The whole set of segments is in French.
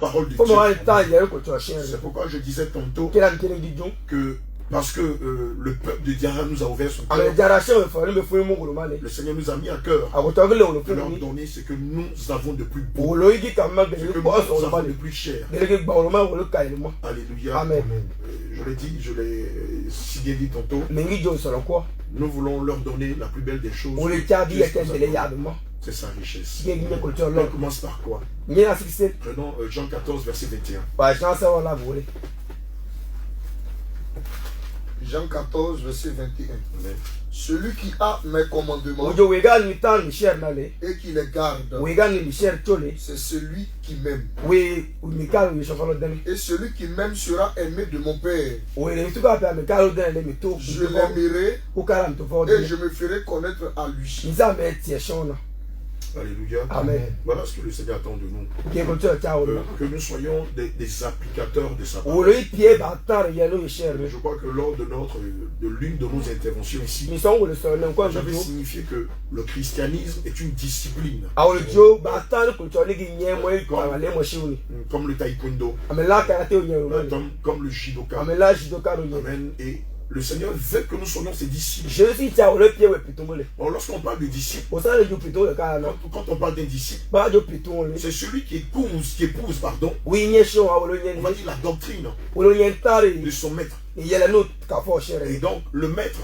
parole de Faut Dieu. me rendre temps, il y a un côté au chien. C'est pourquoi je disais tantôt Quel âme qu'il dit donc? que parce que le peuple de Diara nous a ouvert son Ah, cœur, mais Diarachien, il faut me faire mon gros mal. le Seigneur nous a mis à cœur Ah, vous t'avez le de fait leur lui. donner ce que nous avons de plus beau, Vous l'avez dit quand même que ce je que ne pense nous pas. avons de plus cher. Alléluia. Amen. Je l'ai dit, je l'ai si bien dit tantôt. Mais il dit sur le quoi? Nous voulons leur donner la plus belle des choses. Vous le dit à quel délai il y a de moi? C'est sa richesse. Il y a une culture là. On commence par quoi? Il y a un succès. Prenons Jean 14, verset 21. Ouais, j'en sais là, vous voulez. Jean 14, verset 21. Amen. Celui qui a mes commandements Vous avez gagné le temps, Michel Nalé. et qui les garde, Vous avez gagné Michel Tolé. c'est celui qui m'aime. Oui, Michael, oui, je vais le donner. Et celui qui m'aime sera aimé de mon Père. Oui, il tout cas, Michael, le donner, mais tout. Je l'aimerai Ou calme, tout fort. et je me ferai connaître à lui. Ils ont mis tes champs. Alléluia. Amen. Voilà ce que le Seigneur attend de nous. Qui est culture, ciao. Que nous soyons des applicateurs de sa Vous parole. le pied bâtard, il y a le cher. Je crois que lors de l'une de nos interventions ici, Ils sont où le sol, quoi, j'avais signifié que le christianisme est une discipline. Ah, le Joe, bâtard, culture, les guignets, moi, les mochons. Comme le taekwondo, Amen, là, karaté, il y a comme le judoka. Amen, là, je dois Amen. Et le Seigneur veut que nous soyons ses disciples. je suis ciao, le pied, ouais, plutôt. Bon, lorsqu'on parle de disciple, Au sein du plutôt, le cas, non? quand on parle d'un disciple, Pas de plutôt, c'est celui qui épouse, pardon, oui, il y a chaud, on va dire la doctrine il y a un tari. de son maître. Il y a la note, café, cher. Et donc, le maître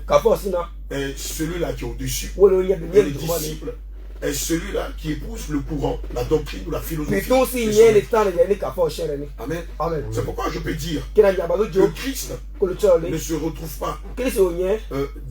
Café, sinon. est celui-là qui est au-dessus. Il y a Et bien le de disciple est celui-là qui épouse le courant, la doctrine ou la philosophie. plutôt, si de il son y a les maître. temps, il y a les cafés, cher. Amen. Amen. C'est pourquoi je peux dire Qu'il y a pas de que Joe, Christ que le tchole. ne se retrouve pas Qu'il se ouvre,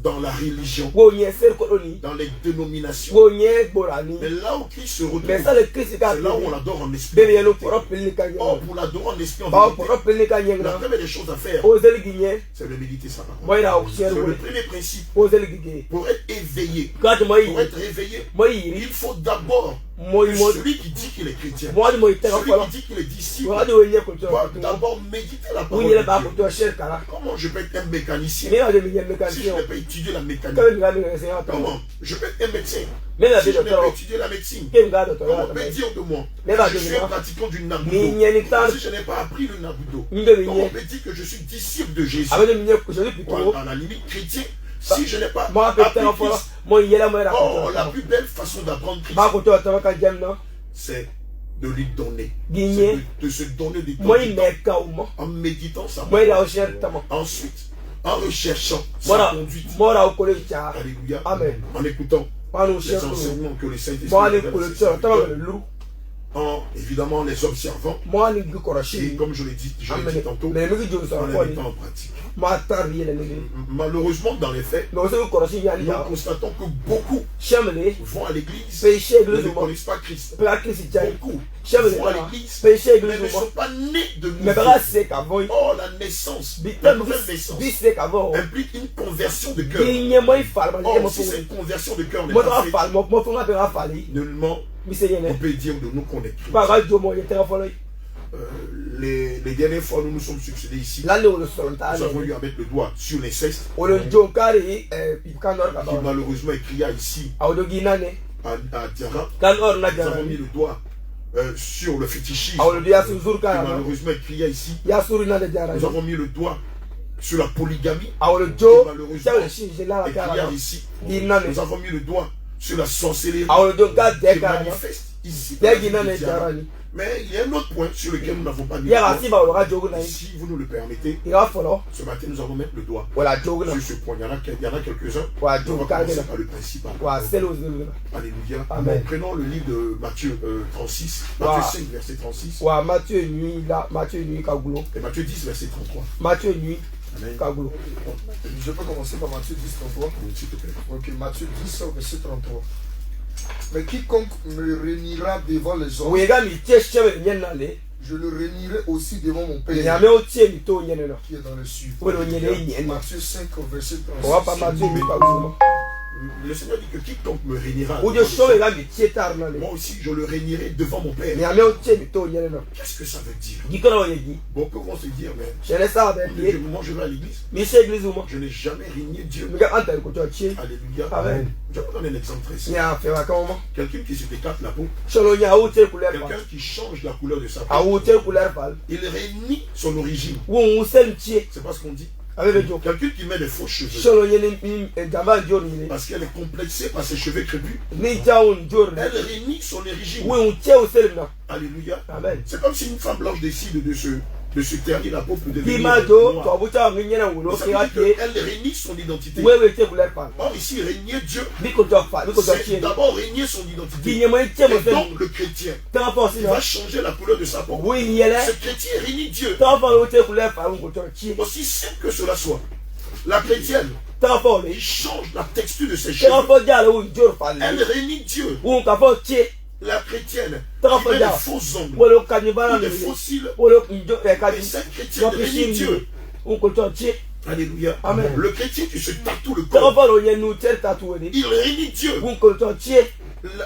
dans la religion, où il y a ser coloni, dans les dénominations. où il y a borani. Mais là où Christ se retrouve, Mais c'est ça, le Christ, c'est là où on l'adore en esprit. Bébé, il y a le propre, il y a Or, pour l'adorer en esprit en Bah, vérité, propre, il y la a première des choses à faire, Osez le guigner, c'est de méditer sa parole. moi il a C'est cher, le premier principe. osez le guiguer. Pour être éveillé, Quand moi pour être réveillé, il il faut d'abord moi que moi celui qui dit qu'il est chrétien, moi moi il celui voilà. qui dit qu'il est disciple, Moi de venir pour doit toi. d'abord méditer la parole Oui, il est de pas Dieu. pour toi cher cara. Comment je peux être un mécanicien Mais on devient si je mécanicien. n'ai pas étudié la mécanique? Quand il regarde le séance, Comment je peux être un médecin mais la si vie je n'ai pas docteur, étudié la médecine? qui regarde Comment docteur. on peut dire de moi Mais la que je suis un vie pratiquant du mais il nabudo y a une temps, si je n'ai pas appris le nabudo? il devient Comment on peut dire que je suis disciple de Jésus? avec le milieu que je dis Ou plutôt. à la limite chrétien si je n'ai pas Moi appris peut-être en voilà. Christ? Moi il y a la moelle Oh, la à plus belle façon d'apprendre Christ, ma côté quand j'aime non. c'est de lui donner. Gagner. C'est de se donner du temps Moi il n'est qu'à moi. en méditant sa Moi il a parole. cher tamo. Ensuite, en recherchant sa Voilà. conduite. Moi là au collège ça. Alléluia. Amen. En écoutant Moi nous les cher. enseignements que le Saint-Esprit Moi nous les donne à collège ses ça, tamo serviteurs. le loup. En évidemment les observant. Moi les Et koroshi. comme je l'ai dit tantôt, Mais le video ça en les quoi. mettant en pratique. Moi tari le négé. Malheureusement, dans les faits, Mais aussi koroshi il y a nous là. constatons que beaucoup Chamele. vont à l'église Péché mais ne église au connaissent pas Christ. Pratique si jai. Beaucoup Chamele. vont à l'église Péché mais église ne au sont pas nés de mais nouveau. pas c'est qu'avant. Oh, la naissance, la Bitam nouvelle naissance bis c'est qu'avant. implique une conversion de cœur. Gagner moi il fallait Or, moi si cette conversion de cœur n'est moi pas tu faite, vas moi faut nga fallait. nullement Mais c'est on rien. peut dire de nous qu'on est chrétien. Pas radio moi il était en folie. Les dernières fois, nous nous sommes succédés ici. Là le sol ta. Nous avons eu à mettre le doigt sur l'inceste O le jonkari pikanor qui ka ba. malheureusement est crié ici A o do ginane. à Diara. Kan or na Nous avons mis jara. le doigt sur le fétichisme A o le dia su zur qui ka. malheureusement est crié ici. Ya suru na de jara. Nous avons mis le doigt sur la polygamie A o le qui jo. malheureusement Ya le shi je la est ka. crié ici. Ginane. Nous avons mis le doigt sur la sorcellerie A o le jonka de qui ka. manifeste ici. dans Ya la ville de ginane Diara. jara ni. Mais il y a un autre point sur lequel nous n'avons pas mis le Ya doigt. ga si ba o ga jogu na. Si vous nous le permettez, Il va folo. ce matin nous allons mettre le doigt Wala jogu na. sur ce point. Il y en a quelques-uns. Wa On va jogu ka commencer de. par le principal. Wa selo zulu. Alléluia. Amen. Prenons le livre de Matthieu 36, Wow. Matthieu 5, verset 36, Wa Matthieu nuit là, Matthieu nuit kagulo. et Matthieu 10, verset 33. Matthieu nuit Amen. kagulo. Je peux commencer par Matthieu 10, 33. S'il te plaît. Ok, Matthieu 10, verset 33. Mais quiconque me réunira devant les hommes, Wega mi tie cheme nyen na le. je le réunirai aussi devant mon Ya Père me o tie mi to nyen na. qui est dans le ciel. Wo lo nyen le nyen na. Matthieu 5, verset O wa pa 36. Matthieu mi kagulo. Le Seigneur dit que quiconque me régnera, Ou de show et là, mais tiens tard, non, moi aussi je le régnerai devant mon Père. mais à meu tiens, mais toi, il y a non. Qu'est-ce que ça veut dire? Dis que non, il dit. Beaucoup vont se dire, mais Je laisse ça avec lui. moi je vais à l'église, Mais c'est église ou moi. je n'ai jamais régné Dieu. Mais quand tu as écouté, tu es. Alléluia. Amen. Je vais vous donner un exemple très Il y simple. a un fait à comment? Quelqu'un qui se décarte la peau, Selon il y a où tu es couleur quelqu'un pâle. qui change la couleur de sa À peau, où tu es couleur pâle. il réunit son origine. Ou on sait le tiers. C'est pas ce qu'on dit. Avec le jour. Quelqu'un qui met des faux cheveux Selon il y a un gamin jour. parce qu'elle est complexée par ses cheveux crépus, Ni déjà un jour. elle réunit son origine. Oui, on tient au sel là. Alléluia. Amen. C'est comme si une femme blanche décide de se ternir la peau pour devenir Dimajo, tu as noire. vu ça, rien n'a ou Mais ça qui a veut dire tué. qu'elle réunit son identité. Oui, oui, tu es couleur pâle. Or ici, régner Dieu, Ni que tu as fait, ni que tu as c'est tué. d'abord régner son identité. Qui n'y a moins de tiers, Et mon frère. donc le chrétien, Tu as pensé il là. va changer la couleur de sa peau. Oui, il y a là. Ce chrétien réunit Dieu. Tu as pensé que tu es couleur pâle, ou que tu as tué. Aussi simple que cela soit. La chrétienne, Tu as pensé. il change la texture de ses Tu as cheveux. pensé là où il jour pâle. Elle réunit Dieu. Ou on a pensé tué. La chrétienne, T'as qui met pas des dit. faux ongles, Ou le cannibale. ou des faux cils. Ou le jour est Et cannibale. cette chrétienne réunit Dieu. Ou que tu as tué. Alléluia. Amen. Le chrétien qui se tatoue le Tu as corps, pensé qu'il y a nous tiers tatoué. il réunit Dieu. Ou que tu as tué.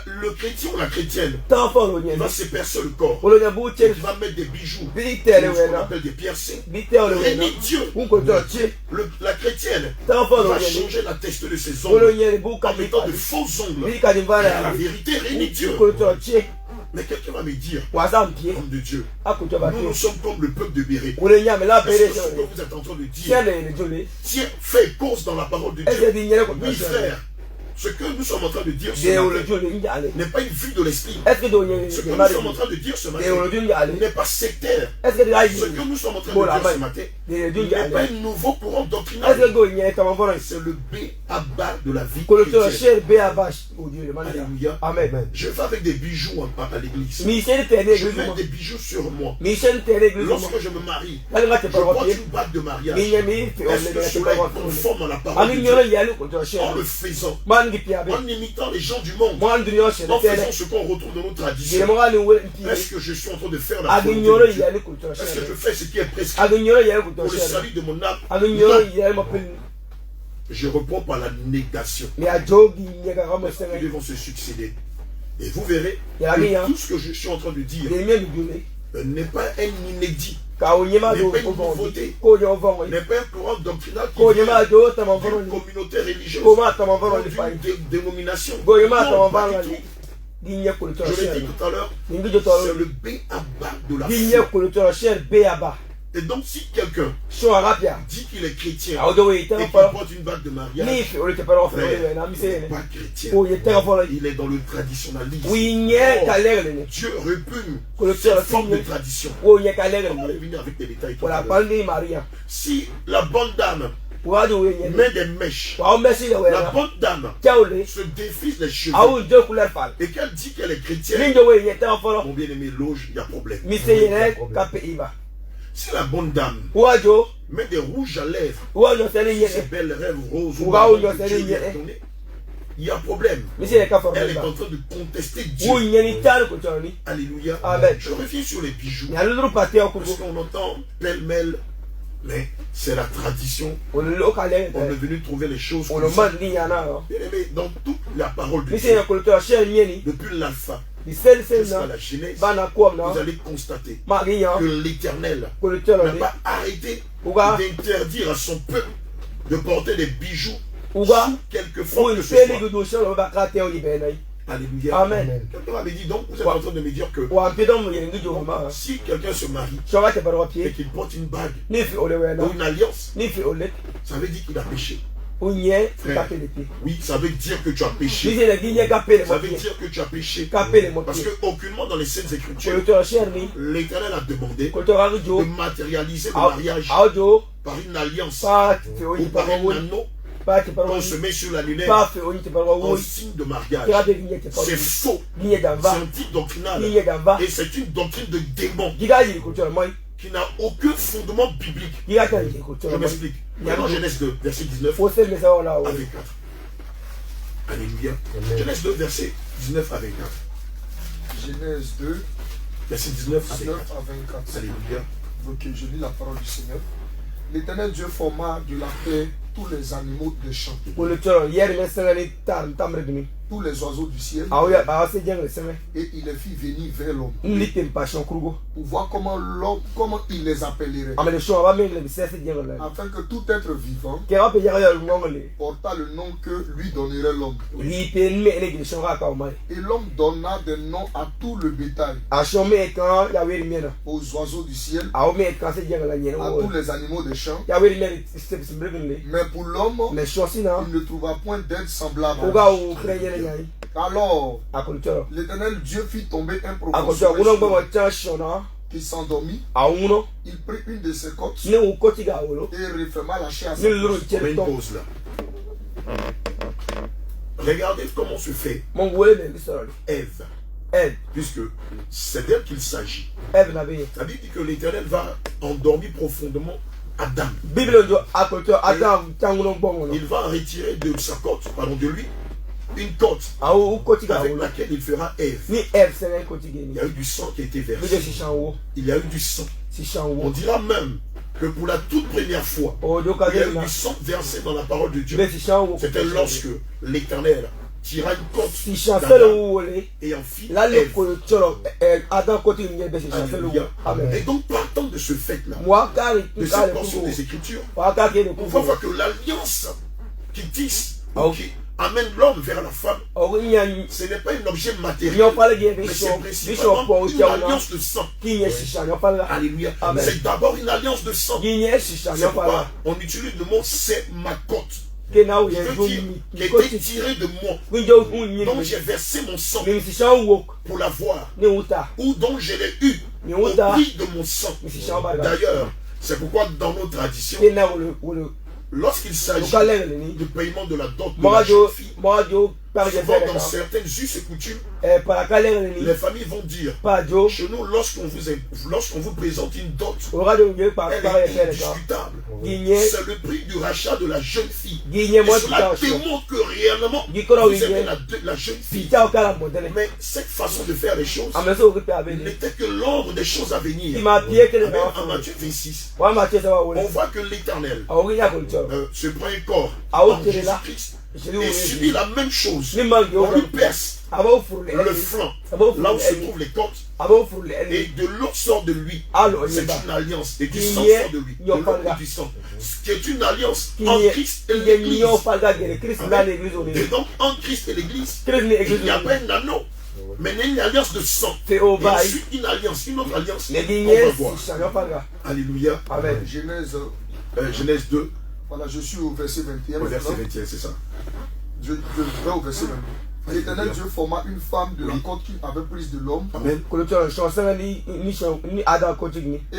Le chrétien ou la chrétienne, Tu as pensé qu'il y il va a. se percer le corps. Ou le nabou Et tiers. il va mettre des bijoux. Vite, Ce le qu'on wena. appelle des piercings. Vite, le wena. Réunit Dieu. Ou que tu as tué. La chrétienne Tu as va pensé changer la texture de ses ou le ongles y a le bouc en à mettant de faux ongles. Vite, cannibale. Et la vérité réunit Dieu. Que tu as tué. Mais quelqu'un va me dire, Ou à ça, pied. homme de Dieu, À que tu as nous sommes comme le peuple de Béret. Ou le y a, mais là, Est-ce péré. que ce que vous êtes en train de dire, Tiens, les jolés. tiens, fais course dans la parole de Est-ce que Dieu. tu as dit Oui, frère, ce que nous sommes en train de dire ce des matin jolés, il y a allé. n'est pas une vue de l'esprit. Est-ce que tu as Ce que dit nous sommes en train de dire ce matin il y a allé. n'est pas sectaire. Est-ce que tu as dit Ce que nous sommes en train Bon, de la dire ce main. matin des n'est jolés, pas allé. un nouveau courant Est-ce doctrinal. que tu as dit comment faire? C'est le B à bas de la vie Que le chrétienne. cher B à vache. Oh Dieu, le mal. Alléluia. Amen. Je vais avec des bijoux à l'église. Michel Terné, Je église. mets des bijoux sur moi. Michel Terné, église. Lorsque je me marie, Là, tu je pas porte papier. une bague de mariage. Mais il y a mis, Est-ce que cela est conforme à la Ah, parole de mais il y Dieu? a il y a le contre En cher. le faisant, Man qui piabe. en imitant les gens du monde, Moi, je suis en cher. faisant ce qu'on retrouve dans nos Je traditions, vais est-ce que je suis en train de faire la à volonté l'ignorer, de il y a Dieu? le contre Est-ce que je cher. fais ce qui est prescrit À l'ignorer, il y a le pour contre le cher. salut de mon âme? À l'ignorer, Non. il y a le m'appelle. Je réponds par la négation. Mais à Joe, il y a un Les serré. vont se succéder. Et vous verrez Il y a rien. que tout ce que je suis en train de dire Les miens du Dieu. n'est pas un inédit, Car on y a n'est pas une au vent. nouveauté, Qu'on y a au vent. n'est pas un courant doctrinal qui Qu'on y a vient d'eau, t'as mon d'une vent. communauté religieuse, Comment t'as mon ou vent? d'une dénomination. Qu'on y a Non, ton pas vent. du tout. Digne contre Je l'ai cher. dit tout à l'heure, Digne de c'est ton. le B à bas de la Digne foi. contre cher, B à bas. Et donc si quelqu'un Sur un rapia. dit qu'il est chrétien Ah, oui, et t'as qu'il pas. porte une bague de Ni, mariage, on était pas frère, offert. il n'est pas chrétien. Oh, il était offert. Il est dans le traditionnalisme. Oui, il y a Oh, qu'à l'air. Dieu répugne Que le cette ciel forme de signe. tradition. Oh, il y a qu'à l'air. On va revenir avec des détails tout Pour à la l'heure. pandémie, Maria. Si la bonne dame Pour aller où il y a. met des mèches, Pour merci le la wena. bonne dame Ciao, les. se défrise les cheveux Ah, oui, Dieu couleur pâle. et qu'elle dit qu'elle est chrétienne, Ligne de way, il était offert. mon bien-aimé, loge, il y a problème. Monsieur Yenek, Capé Iba. Si la bonne dame Ouajo, met des rouges à lèvres, Ouajo, c'est les ces Yenek. belles rêves roses Ou ou va où marron il y a que Dieu des lui a yeux. donné, il y a problème. Monsieur les Café Elle est Iba. en train de contester Dieu. Où il y a une table contre lui. Alléluia. Amen. Je reviens sur les bijoux. Il y a le pâté en Parce cours. qu'on entend pêle-mêle, mais c'est la tradition. On le local. On est venu trouver les choses On comme le ça. mande, il y en a. Bien aimé, dans toute la parole de Monsieur Dieu, le collecteur, cher Nieni. depuis l'alpha Il sait le jusqu'à Sénat. la Genèse, Bana quoi, vous non? allez constater Maria, que l'Éternel collecteur, n'a pas arrêté Ouga, d'interdire à son peuple de porter des bijoux Ouga, sous quelque où forme il que ce fait les soit. dossiers, on va crater au Libénaï. Alléluia. Amen. Quelqu'un m'avait dit, donc vous êtes en train de me dire que Ou un pédon, il y a une vidéo. si quelqu'un se marie Je vais te faire un et pied. qu'il porte une bague Ni fait au Léwena. ou une alliance, Ni fait au lait. ça veut dire qu'il a péché. Ou n'y est, Frère. capé les pieds. Oui, ça veut dire que tu as Ni péché. c'est le guignée capé les Ça veut pieds. dire que tu as péché. Capé les Parce pieds. que aucunement dans les Saintes Écritures, Collecteur, cher ni. l'Éternel a demandé Collecteur, de Arjo. matérialiser le mariage Arjo. par une alliance Pas fait au ou lit, par pas un au anneau Pas te faire qu'on au se lit. met sur l'annulaire Pas fait au lit, te faire en au lit. signe de Tu as mariage. des vignettes, te faire au C'est lit. faux. Vignette d'en C'est bas. antidoctrinal. Vignette d'en bas. Et c'est une doctrine de démon Diga, il est collecteur, moi. qui n'a aucun fondement biblique. Diga, il est Je collecteur, moi. m'explique. Dans Genèse 2, verset 19 Faut se le savoir là. à 24. Alléluia. Genèse 2, verset 19 à 24. Genèse 2, Verset 19 à 19 24. à 24. Alléluia. Ok, je lis la parole du Seigneur. L'Éternel Dieu forma de la terre tous les animaux des champs, tous les oiseaux du ciel, et il les fit venir vers l'homme pour voir comment il les appellerait, afin que tout être vivant porta le nom que lui donnerait l'homme. Et l'homme donna des noms à tout le bétail, aux oiseaux du ciel, à tous les animaux des champs. Mais pour l'homme, il ne trouva point d'aide semblable. Alors, l'Éternel Dieu fit tomber un profond qui s'endormit. Il prit une de ses côtes et referma la chair à sa bouche. On met une pause là. Regardez comment se fait Ève, puisque c'est d'elle qu'il s'agit. Ça dit que l'Éternel va endormir profondément Adam. Il va retirer de sa côte, de lui, une côte avec laquelle il fera Ève. Il y a eu du sang qui a été versé. Il y a eu du sang. On dira même que pour la toute première fois, il y a eu du sang versé dans la parole de Dieu. C'était lorsque l'Éternel tira une côte d'Adam et en fit Ève. Et donc partant de ce fait-là, de cette portion des Écritures, on va voir que l'alliance qui tisse, qui amène l'homme vers la femme, ce n'est pas un objet matériel, mais c'est principalement une alliance de sang. Alléluia. C'est d'abord une alliance de sang. C'est pourquoi on utilise le mot c'est ma côte. Qui était tiré de moi, dont j'ai versé mon sang pour l'avoir, ou dont je l'ai eu au prix de mon sang. D'ailleurs, c'est pourquoi dans nos traditions, lorsqu'il s'agit du paiement de la dot de la jeune fille, souvent dans certaines us et coutumes, les familles vont dire, chez nous, lorsqu'on vous présente une dot, elle est indiscutable. C'est le prix du rachat de la jeune fille. Et cela démontre que réellement, vous aimez la jeune fille. Mais cette façon de faire les choses n'était que l'ombre des choses à venir. En Matthieu 26, on voit que l'Éternel se prend un corps en Jésus-Christ et subit la même chose. On lui perce le flanc, là où se trouvent les côtes, et de l'eau sort de lui. C'est une alliance, et du sang sort de lui, de l'eau et du sang, ce qui est une alliance en Christ et l'Église. Et donc en Christ et l'Église, il n'y a pas un anneau, mais il y a une alliance de sang, et ensuite une alliance, une autre alliance. On va voir. Alléluia. Genèse 2. Voilà, je suis au verset 21. Au verset 21, c'est ça. Je vais au verset 21. L'Éternel Dieu forma une femme de la côte qu'il avait prise de l'homme et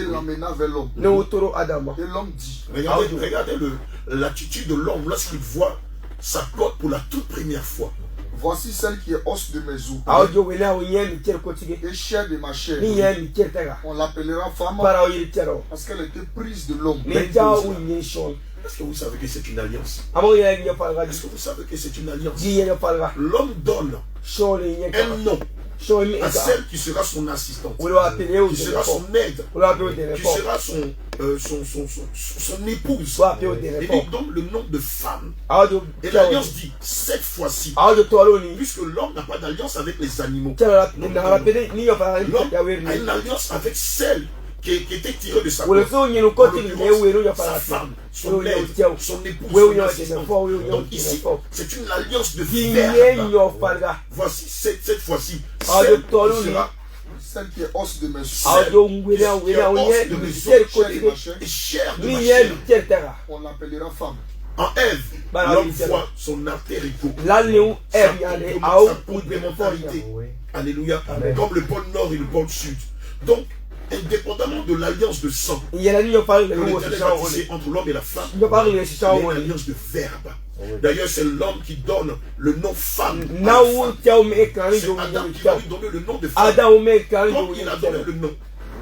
l'emmena vers l'homme. Et l'homme dit, regardez l'attitude de l'homme lorsqu'il voit sa côte pour la toute première fois. Voici celle qui est os de mes os et chair de ma chair. On l'appellera femme parce qu'elle était prise de l'homme. Est-ce que vous savez que c'est une alliance? Est-ce que vous savez que c'est une alliance? L'homme donne un nom à celle qui sera son assistante, qui sera son aide, qui sera son épouse. Et il donne le nom de femme. Et l'alliance dit, cette fois-ci, puisque l'homme n'a pas d'alliance avec les animaux, l'homme a une alliance avec celle qui était tirée de sa côte, sa femme, son aide, son épouse, son assistante. Donc ici, c'est une alliance de verbe. Voici cette fois-ci, celle qui sera celle qui est os de mes os, et chair de ma chair. on l'appellera femme. En Ève, l'homme voit son alter ego, sa complémentarité. Alléluia. Comme le pôle nord et le pôle sud. Donc, indépendamment de l'alliance de sang que l'Éternel va tisser entre l'homme et la femme, il y a une alliance de verbe. D'ailleurs, c'est l'homme qui donne le nom femme. C'est Adam qui va lui donner le nom de femme. Comme il a donné le nom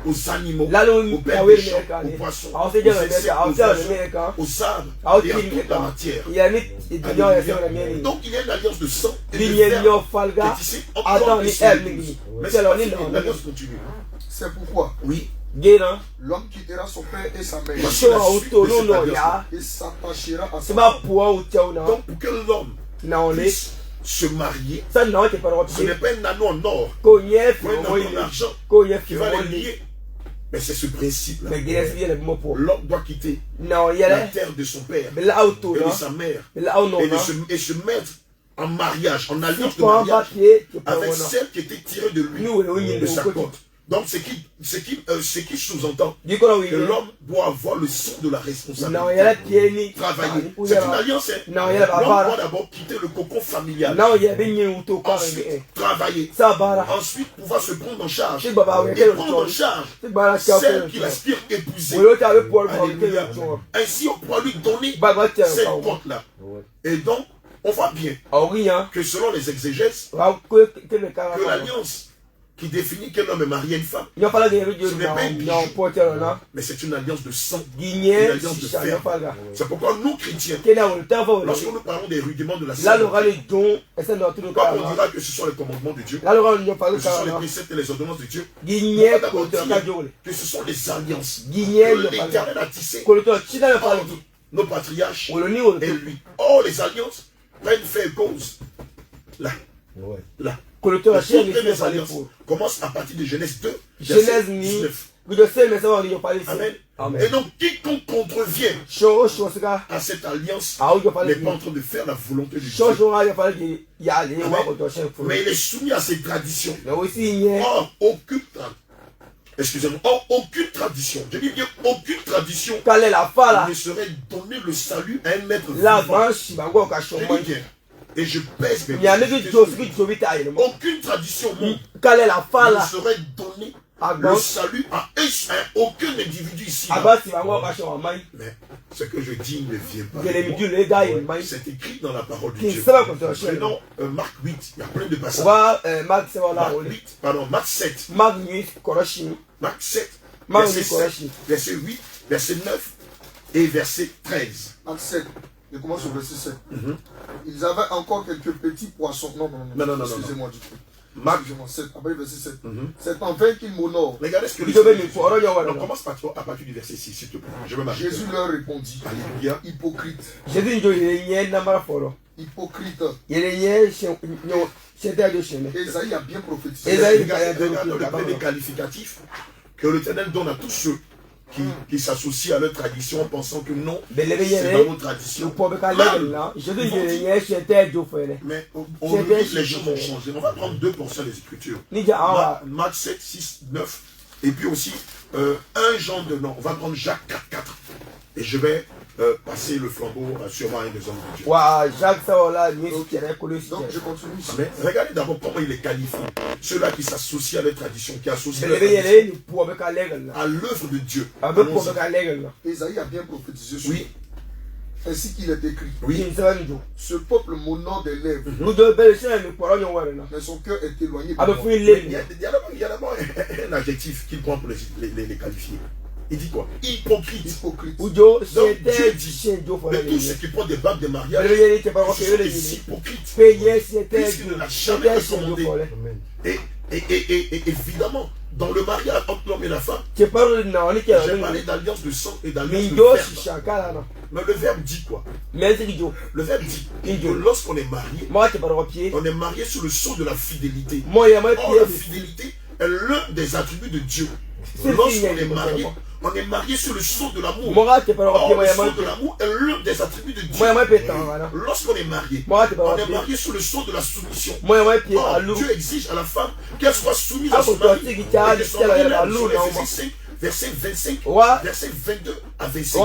aux animaux, aux bêtes des champs, aux poissons, aux insectes, aux oiseaux, aux arbres et à toute la matière. Donc il y a une alliance de sang et de verbe qui est tissée entre l'homme et son épouse. Mais c'est pas fini, l'alliance continue. C'est pourquoi, oui, L'homme quittera son père et sa mère. Et s'attachera à sa femme. Donc pour que l'homme puisse se marier, ce n'est pas un anneau en or, un anneau en argent qui va les lier. Mais c'est ce principe-là. L'homme doit quitter la terre de son père et de sa mère et se mettre en mariage, en alliance de mariage avec celle qui était tirée de lui, de sa côte. Donc, ce qui sous-entend que l'homme doit avoir le sens de la responsabilité. Travailler. C'est une alliance. L'homme doit d'abord quitter le cocon familial. Ensuite, travailler. Ensuite, pouvoir se prendre en charge. Et prendre en charge celle qu'il aspire épouser. Alléluia. Ainsi, on pourra lui donner cette côte-là. Et donc, on voit bien que selon les exégèses, que l'alliance qui définit qu'un homme est marié à une femme, ce n'est pas un bijou, mais c'est une alliance de sang, une alliance de fer. C'est pourquoi nous, chrétiens, lorsque nous parlons des rudiments de la sainteté, quand on dira que ce sont les commandements de Dieu, que ce sont les préceptes et les ordonnances de Dieu, on va d'abord dire que ce sont les alliances que l'Éternel a tissées entre nos patriarches et lui. Or, les alliances prennent fait et cause là. Toutes les alliances commencent à partir de Genèse 2, verset 19. Amen. Et donc, quiconque contrevient à cette alliance n'est pas en train de faire la volonté de Dieu. Mais il est soumis à ses traditions. Or, aucune tradition, je dis bien aucune tradition ne serait donner le salut à un être vivant. Je dis bien, et je pèse mes mots. Aucune tradition ne serait donner le salut à aucun individu ici. Mais ce que je dis ne vient pas. C'est écrit dans la parole de Dieu. Prenons Marc 8, il y a plein de passages. Marc 7. Marc 7, verset 8, verset 9 et verset 13. Marc 7. Je commence au verset 7. Ils avaient encore quelques petits poissons. Non. Excusez-moi du coup. Excusez-moi, 7. Après verset 7. C'est en vain qu'ils m'honorent. Regardez ce que le on commence à partir du verset 6, s'il te plaît. Jésus leur répondit. Alléluia. Hypocrite. Hypocrite. Ésaïe a bien prophétisé. Regardez les qualificatifs que l'Éternel donne à tous ceux qui s'associent à leur tradition en pensant que non, c'est dans nos traditions. Mais aujourd'hui, les choses ont changé. On va prendre 2% des Écritures. Marc 7, 6, 9. Et puis aussi, 1 Jean 2. Non, on va prendre Jacques 4, 4. Et je vais passer le flambeau sûrement à un des hommes de Dieu. Donc je continue ici. Mais regardez d'abord comment il est qualifié. Ceux-là qui s'associent à leur tradition, qui associent leur tradition à l'œuvre de Dieu. Ésaïe a bien prophétisé sur lui. Ainsi qu'il est écrit. Oui. Ce peuple m'honore des lèvres. Mais son cœur est éloigné de moi. Il y a d'abord un adjectif qu'il prend pour les qualifier. Il dit quoi? Hypocrite. Donc Dieu dit de tous ceux qui portent des babes de mariage, ce sont des hypocrites. Puisqu'il ne l'a jamais recommandé. Et évidemment, dans le mariage entre l'homme et la femme, j'ai parlé d'alliance de sang et d'alliance de verbe. Mais le verbe dit quoi? Le verbe dit que lorsqu'on est marié, on est marié sous le sceau de la fidélité. Or, la fidélité est l'un des attributs de Dieu. Lorsqu'on est marié sur le sceau de l'amour. Or, le sceau de l'amour est l'un des attributs de Dieu. Lorsqu'on est marié, on est marié sur le sceau de la soumission. Or, Dieu exige à la femme qu'elle soit soumise à son mari. Et son mari, verset 25, verset 22 à 25.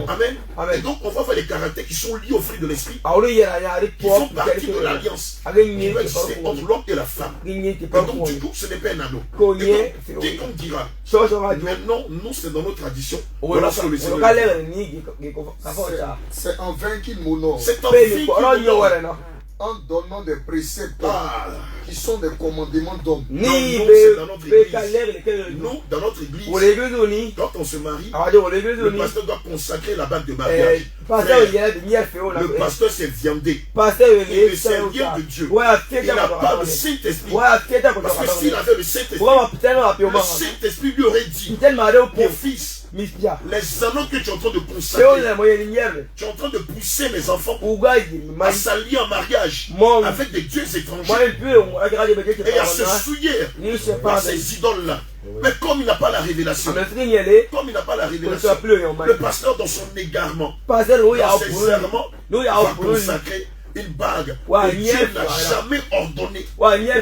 Amen. Et donc, on va voir les caractères qui sont liés au fruit de l'esprit, qui font partie de l'alliance qui doit exister entre l'homme et la femme. Et donc, du coup, ce n'est pas un anneau. Dès qu'on dira, maintenant, nous, c'est dans nos traditions. C'est en vain qu'il m'honore. C'est en vain qu'il m'honore. en donnant des préceptes qui sont des commandements d'hommes. Nous, dans notre église, quand on se marie, le pasteur doit consacrer la bague de mariage. Le pasteur s'est viandé. Il s'est lié de Dieu. Il n'a pas le Saint-Esprit. Parce que s'il avait le Saint-Esprit lui aurait dit, mon fils, les anneaux que tu es en train de consacrer, tu es en train de pousser mes enfants à s'allier en mariage avec des dieux étrangers et à se souiller par ces idoles-là. Mais comme il n'a pas la révélation, le pasteur dans son égarement, dans ses errements, va consacrer une bague que Dieu n'a jamais ordonnée,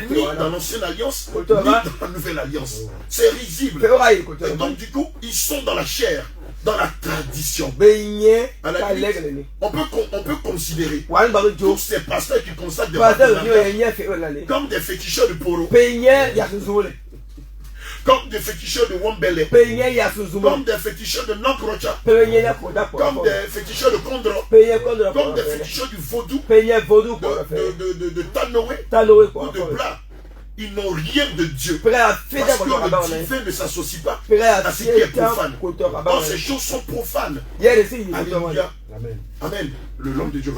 ni dans l'ancienne alliance, ni dans la nouvelle alliance. C'est risible. Et donc du coup, ils sont dans la chair, dans la tradition. À la limite, on peut considérer tous ces pasteurs qui consacrent des bagues comme des féticheurs de poro, comme des féticheurs de Wombele, comme des féticheurs de Nankrocha, comme des féticheurs de Kondro, comme des féticheurs du vaudou, de Tanoé ou de Bla. Ils n'ont rien de Dieu. Parce que le divin ne s'associe pas à ce qui est profane. Or, ces choses sont profanes. Alléluia. Amen. L'homme de Dieu il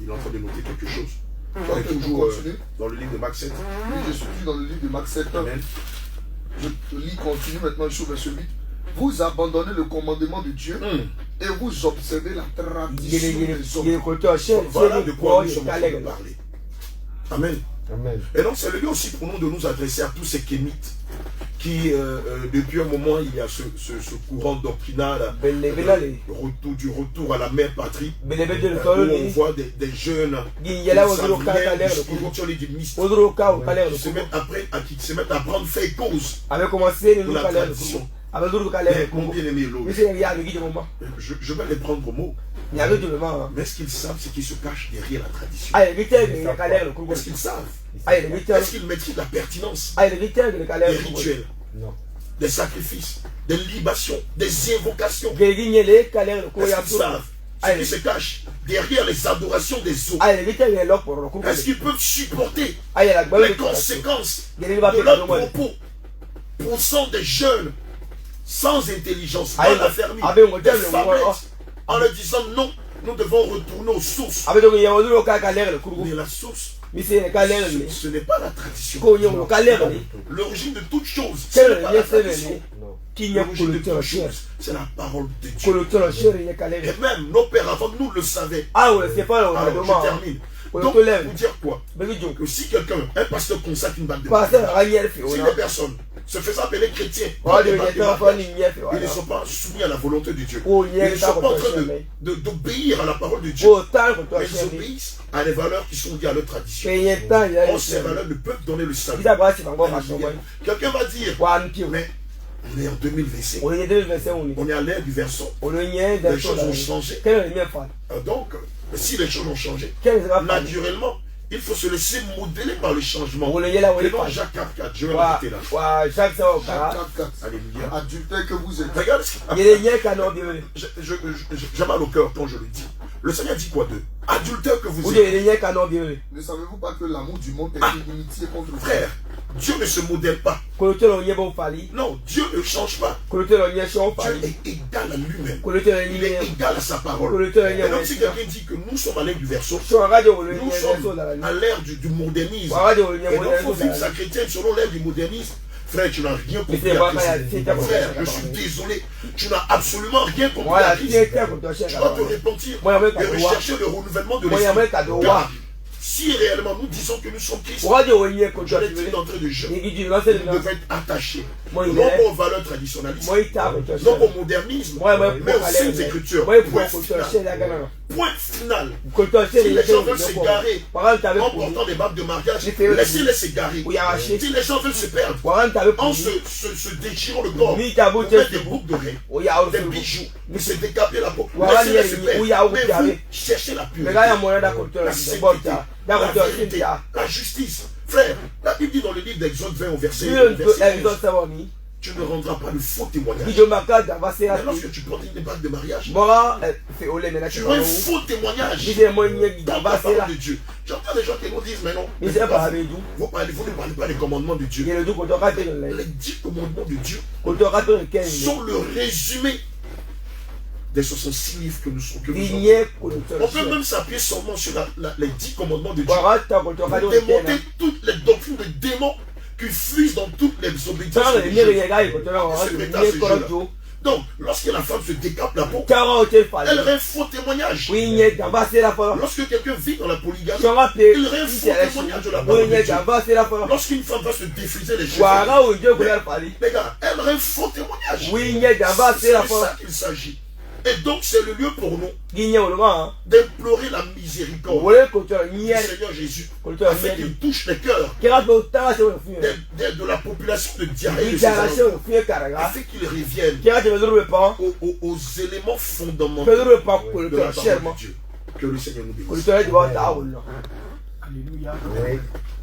est en train de noter quelque chose. On est toujours dans le livre de Marc 7. Oui, je suis dans le livre de Marc 7. Amen. Je lis, continue maintenant, je suis au verset 8. Vous abandonnez le commandement de Dieu et vous observez la tradition des hommes. Voilà de quoi nous sommes en train de parler. Amen. Amen. Et donc c'est le lieu aussi pour nous de nous adresser à tous ces kémites qui, depuis un moment, il y a ce courant doctrinal du retour à la mère patrie, où on voit des jeunes qui se mettent à prendre fait cause de la tradition. Mon bien-aimé, je vais les prendre au mot. Mais ce qu'ils savent, c'est qu'ils se cachent derrière la tradition. Est-ce qu'ils savent? Est-ce qu'ils maîtrisent la pertinence des rituels, des sacrifices, des libations, des invocations? Est-ce qu'ils savent ce qui se cache derrière les adorations des eaux? Est-ce qu'ils peuvent supporter les conséquences de leurs propos, poussant des jeunes sans intelligence, mal affermis, des fablettes, en leur disant non, nous devons retourner aux sources. Mais la source, ce n'est pas la tradition. L'origine de toute chose, ce n'est pas la tradition. L'origine de toute chose, c'est la parole de Dieu. Et même nos pères avant nous le savaient. Alors, je termine. Donc, pour dire quoi? Que si quelqu'un, un pasteur consacre une bague de mariage, si les personnes se faisant appeler chrétiens, ils ne sont pas soumis à la volonté de Dieu. Ils ne sont pas en train d'obéir à la parole de Dieu. Mais ils obéissent à des valeurs qui sont liées à leur tradition. Or, ces valeurs ne peuvent donner le salut. Quelqu'un va dire, mais on est en 2025. On est à l'ère du verso. Les choses ont changé. Donc, si les choses ont changé, naturellement, il faut se laisser modeler par le changement. Et non, Jacques 4.4, je vais l'arrêter là. Jacques 4.4. Alléluia. Adultère que vous êtes. Regarde ce j'ai mal au cœur quand je le dis. Le Seigneur dit quoi d'eux? Adultère que vous êtes. Ne savez-vous pas que l'amour du monde est inimitié contre vous? Frère, Dieu ne se modèle pas. Non, Dieu ne change pas. Dieu est égal à lui-même. Il est égal à sa parole. Et donc si quelqu'un dit que nous sommes à l'ère du verso, nous sommes à l'ère du modernisme. Et donc il faut vivre sa chrétienne selon l'ère du modernisme. Frère, tu n'as rien compris à Christ. Frère, je suis désolé. Tu n'as absolument rien compris à Christ. Tu dois te repentir et rechercher le renouvellement de l'esprit. Si réellement nous disons que nous sommes Christ, je l'ai dit d'entrée de jeu, nous devons être attachés, non pas aux valeurs traditionnalistes, non pas au modernisme, mais aux saintes écritures. Point final. Si les gens veulent se garer en portant des bagues de mariage, laissez-les se garer. Si les gens veulent se perdre en se déchirant le corps, pour mettre des boucles d'oreilles, des bijoux, pour se décaper la peau, laissez-les se perdre. Mais vous, cherchez la pureté, la sainteté, la vérité, la justice. Frère, la Bible dit dans le livre d'Exode 20 au verset tu ne rendras pas le faux témoignage. Et lorsque tu portes une bague de mariage, tu rends un faux témoignage dans la parole de Dieu. J'entends des gens qui nous disent, mais non, vous ne parlez pas des commandements de Dieu. Les 10 commandements de Dieu sont le résumé des 66 livres que nous avons. On peut même s'appuyer seulement sur les 10 commandements de Dieu pour démonter toutes les doctrines de démons qui fusent dans toutes les obédiences. Donc, lorsque la femme se décape la peau, elle rend un faux témoignage. Lorsque quelqu'un vit dans la polygamie, il rend un faux témoignage de la parole de Dieu. Lorsqu'une femme va se défriser les cheveux, les gars, elle rend un faux témoignage. C'est de ça qu'il s'agit. Et donc c'est le lieu pour nous d'implorer la miséricorde du Seigneur Jésus afin qu'il touche les cœurs de la population de Diarrhée afin qu'ils reviennent aux éléments fondamentaux de la parole de Dieu. Que le Seigneur nous bénisse. Alléluia.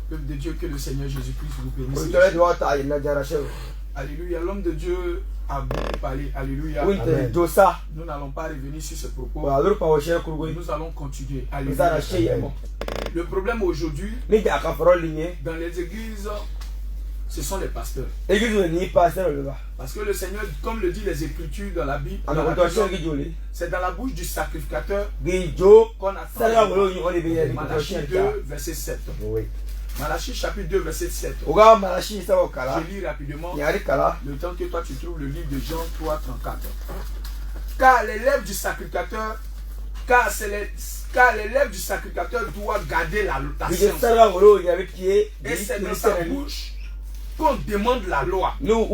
Peuple de Dieu, que le Seigneur Jésus-Christ vous bénisse. Alléluia. L'homme de Dieu a beaucoup parlé. Alléluia. Amen. Nous n'allons pas revenir sur ce propos. Nous allons continuer. Alléluia. Le problème aujourd'hui, dans les églises, ce sont les pasteurs. Parce que le Seigneur, comme le dit les Écritures dans la Bible, c'est dans la bouche du sacrificateur qu'on attend. Malachie 2, verset 7. Malachie chapitre 2 verset 7. Je lis rapidement le temps que toi tu trouves le livre de Jean 3, 34. Car l'élève du sacrificateur, doit garder la science. Et c'est dans sa bouche qu'on demande la loi. Donc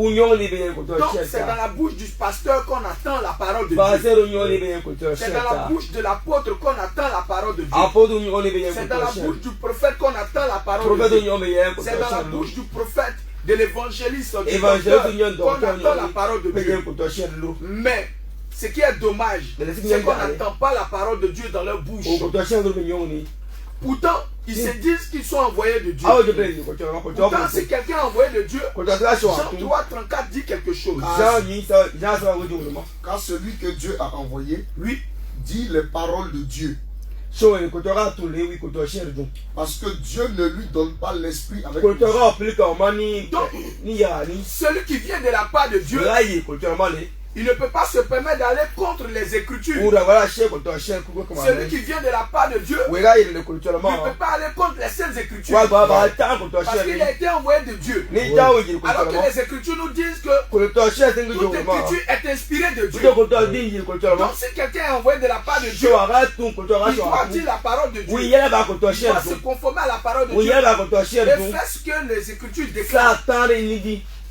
c'est dans la bouche du pasteur qu'on attend la parole de Dieu. C'est dans la bouche de l'apôtre qu'on attend la parole de Dieu. C'est dans la bouche du prophète qu'on attend la parole de Dieu. C'est dans la bouche du prophète, de l'évangéliste, qu'on attend la parole de Dieu. Mais ce qui est dommage, c'est qu'on n'attend pas la parole de Dieu dans leur bouche. Pourtant, ils se disent qu'ils sont envoyés de Dieu. Pourtant, si quelqu'un est envoyé de Dieu, Jean 3, 34 dit quelque chose. Car celui que Dieu a envoyé, lui, dit les paroles de Dieu. Parce que Dieu ne lui donne pas l'esprit avec lui. Donc, celui qui vient de la part de Dieu, il ne peut pas se permettre d'aller contre les Écritures. Celui qui vient de la part de Dieu ne peut pas aller contre les saintes Écritures. Parce qu'il a été envoyé de Dieu. Alors que les Écritures nous disent que toute Écriture est inspirée de Dieu. Donc si quelqu'un est envoyé de la part de Dieu, il doit dire la parole de Dieu. Il doit se conformer à la parole de Dieu. Et faire ce que les Écritures déclarent.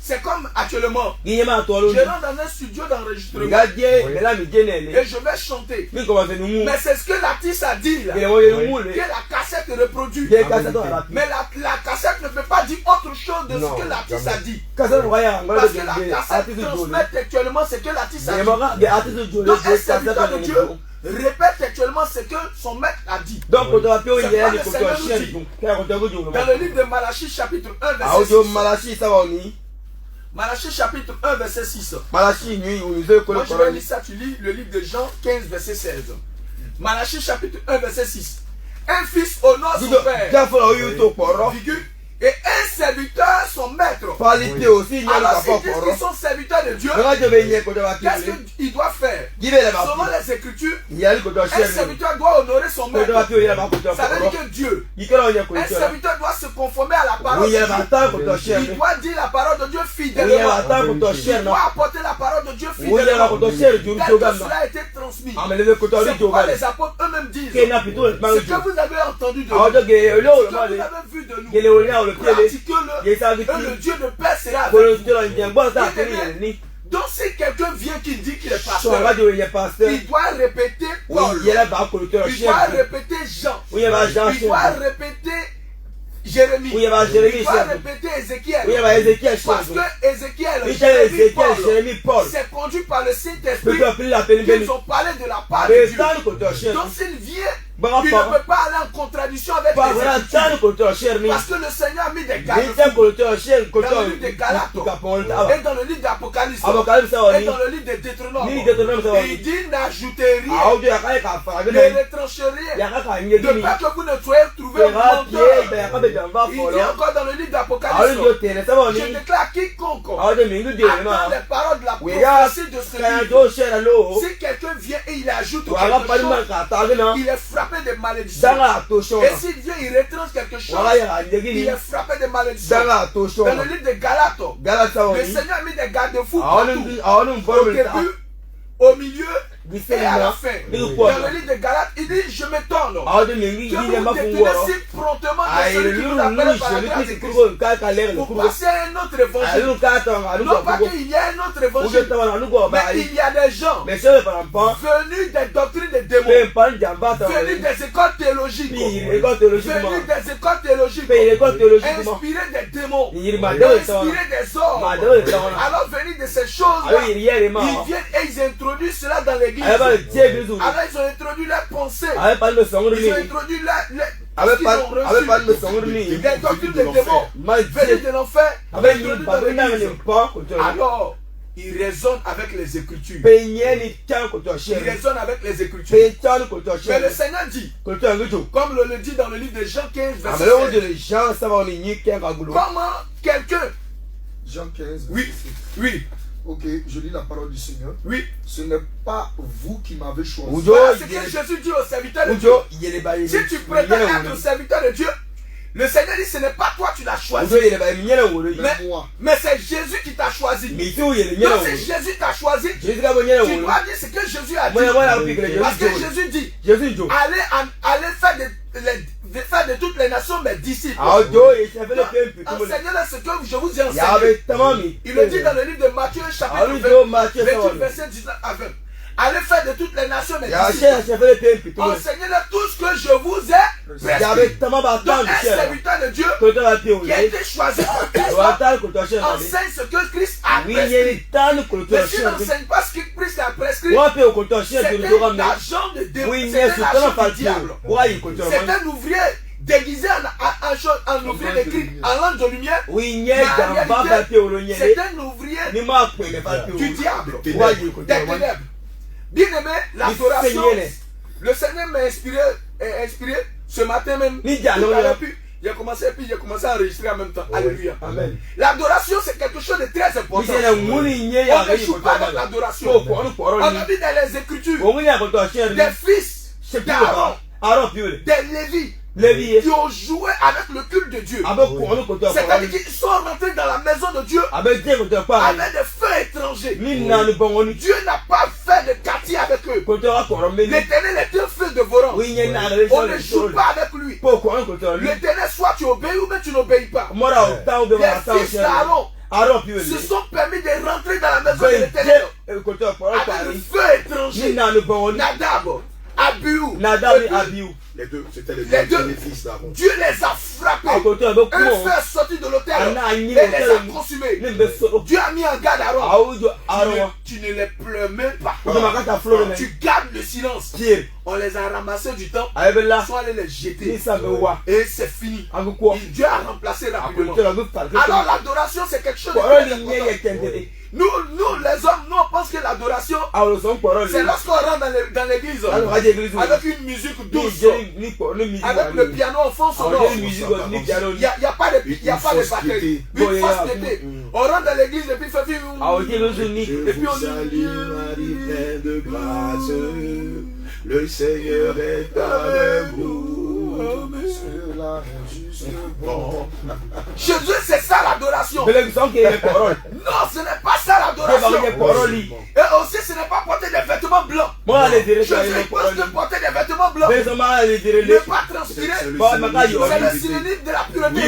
C'est comme actuellement, je rentre dans un studio d'enregistrement et je vais chanter. Mais c'est ce que l'artiste a dit là, que la cassette reproduit. Mais la cassette ne peut pas dire autre chose de ce que l'artiste a dit. Parce que la cassette transmet actuellement ce que l'artiste a dit. Donc un serviteur de Dieu répète actuellement ce que son maître a dit. Donc, dans le livre de Malachie chapitre 1 verset 6. Malachie chapitre 1 verset 6. Moi je vais lire ça, tu lis le livre de Jean 15 verset 16. Malachie chapitre 1 verset 6. Un fils honore son père, et un serviteur son maître. Alors s'ils disent qu'ils sont serviteurs de Dieu, qu'est-ce qu'il doit faire? Selon les Écritures, un serviteur doit honorer son maître. Ça veut dire que Dieu, un serviteur doit se conformer à la parole de Dieu. Il doit dire la parole de Dieu fidèlement. Il doit apporter la parole de Dieu fidèlement. Tel que cela a été transmis. C'est pourquoi les apôtres eux-mêmes disent: ce que vous avez entendu de nous, ce que vous avez vu de nous, pratiquez-le, et le Dieu de paix sera avec vous. Donc si quelqu'un vient qui dit qu'il est pasteur, il doit répéter Paul, il doit répéter Jean, il doit répéter Jérémie, il doit répéter Ézéchiel, parce que Ézéchiel, Jérémie, Paul, c'est conduit par le Saint-Esprit qu'ils ont parlé de la part de Dieu. Donc s'il vient Il ne peut pas aller en contradiction avec les Écritures. Parce que le Seigneur a mis des garde-fous dans le livre de Galates et dans le livre d'Apocalypse et dans le livre de Deutéronome. Il dit n'ajoutez rien, ne rettranchez rien, de peur que vous ne soyez trouvés menteurs. Il dit encore dans le livre d'Apocalypse, je déclare quiconque attend les paroles de la prophétie de celui. Si quelqu'un vient et il ajoute quelque chose, il est frappé de malédiction. Et s'il vient, il retranche quelque chose, il est frappé de malédiction. Dans le livre de Galates, le Seigneur a mis des garde-fous partout. Au début, au milieu et à la fin. Dans le livre de Galates, il dit je m'étonne que vous détenez si promptement de celui qui vous appelle par la grâce de Christ pour passer à un autre évangile. Non pas qu'il y a un autre évangile, mais il y a des gens venus des doctrines des démons, venus des écoles théologiques, inspirés des démons, inspirés des hommes. Alors venus de ces choses-là, ils viennent et ils introduisent cela dans l'église. Alors ils ont introduit leurs pensées, ils ont introduit les doctrines des démons, venus de l'enfer. Alors il raisonne avec les Écritures. Il raisonne avec les Écritures. Mais le Seigneur dit, comme le dit dans le livre de Jean 15, verset 7, comment quelqu'un... Jean 15, oui. Ok, je lis la parole du Seigneur. Oui. Ce n'est pas vous qui m'avez choisi. Voilà ce que Jésus dit au serviteur de Dieu. Si tu prétends être serviteur de Dieu, le Seigneur dit ce n'est pas toi qui l'as choisi. Mais c'est Jésus qui t'a choisi. Donc si Jésus t'a choisi, tu dois dire ce que Jésus a dit. Parce que Jésus dit, allez faire de toutes les nations mes disciples. Enseignez-leur ce que je vous ai enseigné. Il le dit dans le livre de Matthieu chapitre 28, verset 19 à 20. Allez faire de toutes les nations mes disciples. Enseignez-leur tout ce que je vous ai prescrit. Donc un serviteur de Dieu qui a été choisi pour Christ enseigne ce que Christ a prescrit. Mais s'il n'enseigne pas ce que Christ a prescrit, c'est un agent de démon, c'est un agent du diable. C'est un ouvrier déguisé en ouvrier d'écrit en langue de lumière. C'est un ouvrier du diable, des ténèbres. Bien aimé, l'adoration, le Seigneur m'a inspiré ce matin même. J'ai commencé à enregistrer en même temps. Alléluia. L'adoration, c'est quelque chose de très important. On ne joue pas avec l'adoration. On a vu dans les Écritures des fils d'Aaron, des Lévites, qui ont joué avec le culte de Dieu. C'est-à-dire qu'ils sont rentrés dans la maison de Dieu avec des feux étrangers. Dieu n'a pas fait de quartier avec eux. L'Éternel est un feu dévorant. On ne joue pas avec lui. L'Éternel, soit tu obéis ou bien tu n'obéis pas. Les fils d'Aaron se sont permis de rentrer dans la maison de l'Éternel avec le feu étranger. Nadab et Abihu. Les deux, c'était les deux fils d'Aaron. Dieu les a frappés. Un feu est sorti de l'autel et les a consumés. Dieu a mis en garde Aaron. Tu ne les pleures même pas. Tu gardes le silence. On les a ramassés du temple, soit allés les jeter. Et c'est fini. Dieu a remplacé rapidement. Alors l'adoration, c'est quelque chose de très important. Nous les hommes, nous on pense que l'adoration, c'est lorsqu'on rentre dans l'église avec une musique douce, avec le piano en fond sonore. Il n'y a pas de batterie. Une fausse tété. On rentre dans l'église et puis fait et puis on dit de grâce, le Seigneur est avec vous. Jésus, c'est ça l'adoration. Non, ce n'est pas ça l'adoration. Et aussi, ce n'est pas porter des vêtements blancs. Jésus pose de porter des vêtements blancs. Ne pas transpirer. C'est le synonyme de la pureté.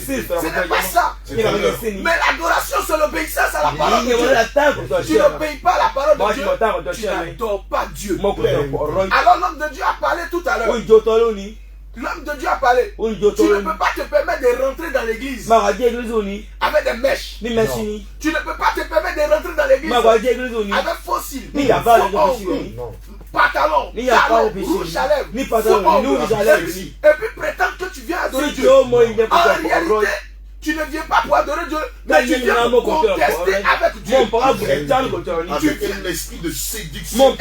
Ce n'est pas ça. Mais l'adoration, c'est l'obéissance à la parole de Dieu. Tu n'obéis pas à la parole de Dieu, tu n'adores pas Dieu. Alors l'homme de Dieu a parlé tout à l'heure. L'homme de Dieu a parlé. Tu ne peux pas te permettre de rentrer dans l'église avec des mèches. Tu ne peux pas te permettre de rentrer dans l'église avec fossiles. pantalon, talon, rouge à lèvres, ni pantalon, ni rouge à lèvres, et puis prétendre que tu viens adorer Dieu. En réalité, tu ne viens pas pour adorer Dieu, mais tu viens pour contester avec Dieu. Avec un esprit de séduction, de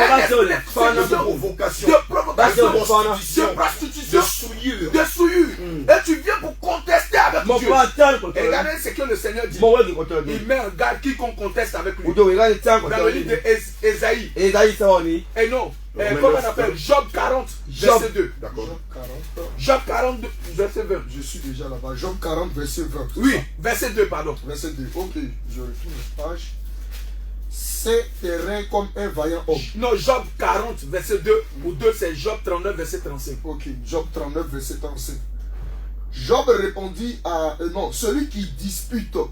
provocation, de prostitution, de souillure. Et tu viens pour contester avec Dieu. Et regardez ce que le Seigneur dit. Il met un gars quiconque conteste avec lui. Dans le livre d'Ésaïe. Et non. Comment on appelle Job 40, verset 2. D'accord. Job 40, verset 20. Je suis déjà là-bas. Job 40, verset 20. Oui, verset 2, pardon. Verset 2. Ok, je retourne la page. C'est terrain comme un vaillant homme. Non, Job 40, verset 2. Ou 2, c'est Job 39, verset 35. Ok, Job 39, verset 35. Job répondit à... non, celui qui dispute. Contre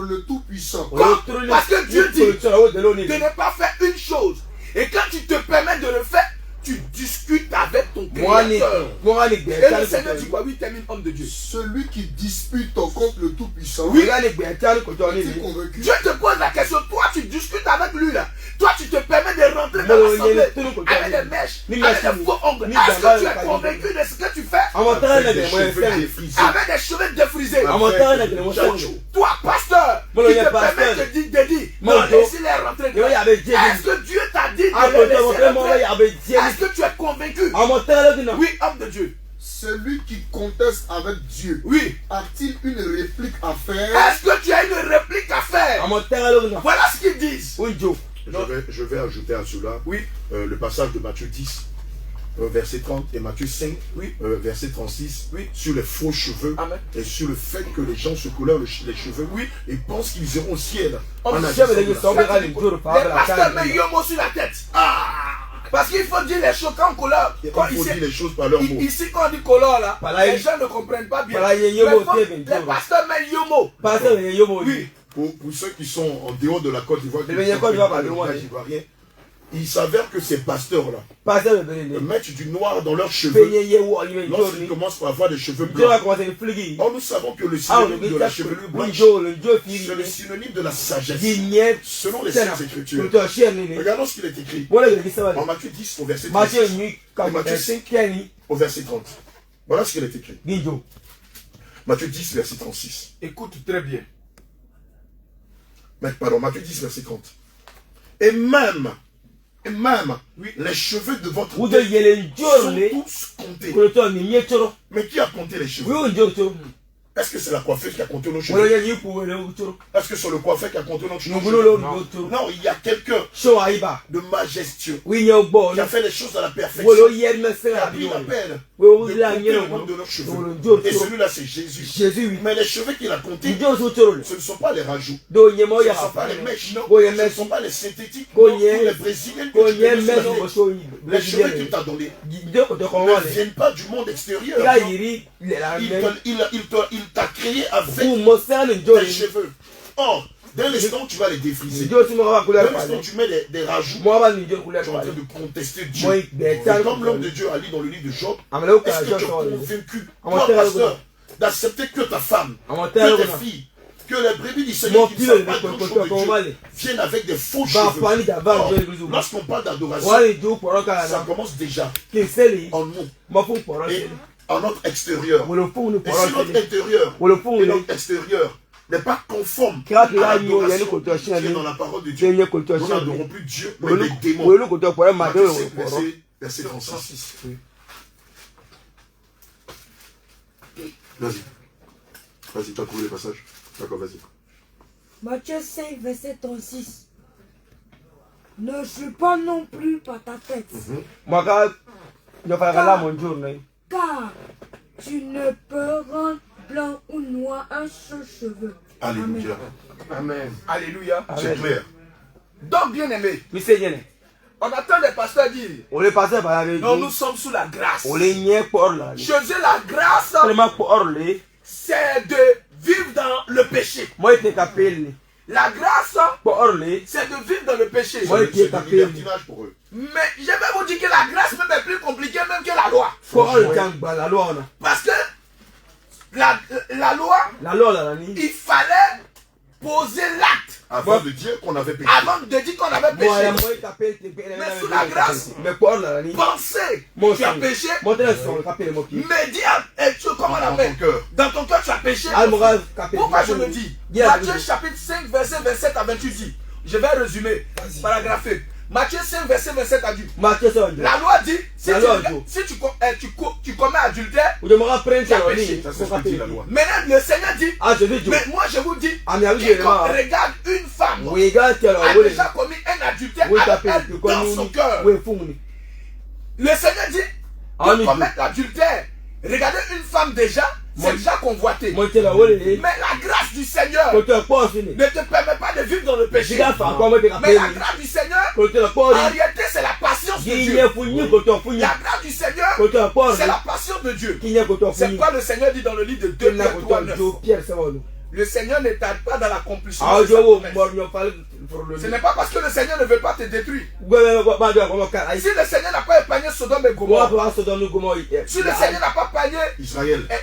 le Tout-Puissant. Parce que Dieu dit de ne pas faire une chose. Et quand tu te permets de le faire, tu discutes avec ton Créateur. Et le Seigneur dit quoi? Oui, termine, homme de Dieu. Celui qui dispute contre le Tout-Puissant. Oui. Dieu te pose la question. Toi, tu discutes avec lui là. Toi, tu te permets de rentrer dans l'assemblée avec des mèches, avec des faux ongles. Est-ce que tu es convaincu de ce que tu fais? Avec des cheveux défrisés. Toi, pasteur, qui te permet de dire, non, laissez-les rentrer. Est-ce que Dieu t'a dit de les laisser rentrer? Est-ce que tu es convaincu? Oui, homme de Dieu. Celui qui conteste avec Dieu, oui, a-t-il une réplique à faire? Est-ce que tu as une réplique à faire? Voilà ce qu'ils disent. Oui, Joe. Je vais ajouter à cela, oui, le passage de Matthieu 10, verset 30 et Matthieu 5, oui, verset 36, oui, sur les faux cheveux. Amen. Et sur le fait que les gens se coulèrent les cheveux, oui, et pensent qu'ils iront au ciel. Les pasteurs mettent yomo sur la tête. Parce qu'il faut dire les choses quand on couleur. Il faut dire les choses par leurs mots. Ici, quand on dit couleur là, les gens ne comprennent pas bien. Les pasteurs mettent yomo. Oui. Pour ceux qui sont en dehors de la Côte d'Ivoire, il s'avère que ces pasteurs-là mettent du noir dans leurs cheveux lorsqu'ils commencent par avoir des cheveux blancs. Or, nous savons que le synonyme de la chevelure blanche, c'est le synonyme de la sagesse, selon les Saintes Écritures. Regardons ce qu'il est écrit en Matthieu 10 au verset 30 et Matthieu 5 au verset 30. Voilà ce qu'il est écrit. Matthieu 10, verset 36. Écoute très bien. Pardon, Matthieu 10, verset 30. Et même, oui, les cheveux de votre tête sont tous comptés. Mais qui a compté les cheveux? Est-ce que c'est la coiffeuse qui a compté nos cheveux? Est-ce que c'est le coiffeur qui a compté nos cheveux? Non, il y a quelqu'un de majestueux qui a fait les choses à la perfection, qui a pris la peine de compter le nombre de nos cheveux. Et celui-là, c'est Jésus. Mais les cheveux qu'il a comptés, ce ne sont pas les rajouts, ce ne sont pas les mèches, ce ne sont pas les synthétiques, ou les brésiliennes que tu veux. Les cheveux qu'il t'a donnés ne viennent pas du monde extérieur. Il t'a créé avec tes cheveux. Or, dès l'instant où tu vas les défriser, dès l'instant où tu mets des rajouts, tu es en train de contester Dieu. Et comme l'homme de Dieu a lu dans le livre de Job, est-ce que tu es convaincu, toi pasteur, d'accepter que ta femme, que tes filles, que les brebis du Seigneur qui ne savent pas grand-chose de Dieu viennent avec des faux cheveux? Or, lorsqu'on parle d'adoration, ça commence déjà en nous et en notre extérieur. Et si notre intérieur et notre extérieur n'est pas conforme à l'adoration qui est dans la parole de Dieu, nous n'adorons plus Dieu, mais les démons. Matthieu 5, verset 36. Vas-y, t'as trouvé les passages? D'accord, vas-y. Matthieu 5, verset 36. Ne suis pas non plus par ta tête. Car tu ne peux rendre blanc ou noir un seul cheveu. Alléluia. Amen. Alléluia. C'est clair. Donc, bien aimé, on attend les pasteurs dire non, nous sommes sous la grâce. Jésus, la grâce, c'est de vivre dans le péché. La grâce, c'est de vivre dans le péché. C'est le libertinage pour eux. Mais je vais vous dire que la grâce même est plus compliquée même que la loi. Parce que la loi, il fallait poser l'acte. Avant de dire qu'on avait péché. Avant de dire qu'on avait péché. Mais sous la grâce, pensez, tu as péché. Mais dis comment la main. Dans ton cœur, tu as péché. Pourquoi je le dis? Matthieu chapitre 5, verset 27 à 28 dit. Je vais résumer, paragrapher. Matthieu 5, verset 27 a dit. La loi dit, si tu commets adultère, tu as péché. Maintenant, le Seigneur dit, mais moi je vous dis, quiconque regarde une femme a déjà commis un adultère avec elle dans son cœur. Le Seigneur dit, pour commettre l'adultère, regarder une femme déjà, c'est déjà convoité. Mais la grâce du Seigneur ne te permet pas de vivre dans le péché. Mais la grâce du Seigneur, en réalité, c'est la patience de Dieu. La grâce du Seigneur, c'est la passion de Dieu. C'est pourquoi le Seigneur dit dans le livre de 2 Pierre 3:9. Le Seigneur ne tarde pas dans l'accomplissement de sa promesse. Ce n'est pas parce que le Seigneur ne veut pas te détruire. Si le Seigneur n'a pas épargné Sodome et Gomorrhe, si le Seigneur n'a pas épargné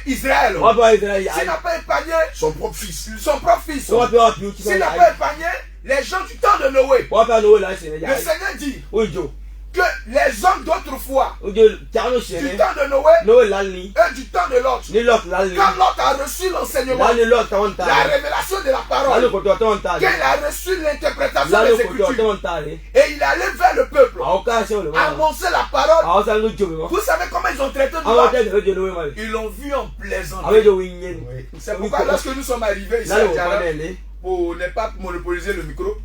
Israël, s'il n'a pas épargné son propre fils, s'il n'a pas épargné les gens du temps de Noé, le Seigneur dit que les hommes d'autrefois, du temps de Noé et du temps de Lot, quand Lot a reçu l'enseignement, la révélation de la parole, quand il a reçu l'interprétation des Écritures, et il est allé vers le peuple, annoncer la parole, vous savez comment ils ont traité Noé? Ils l'ont vu en plaisant. C'est pourquoi lorsque nous sommes arrivés ici à Diara, pour ne pas monopoliser le micro,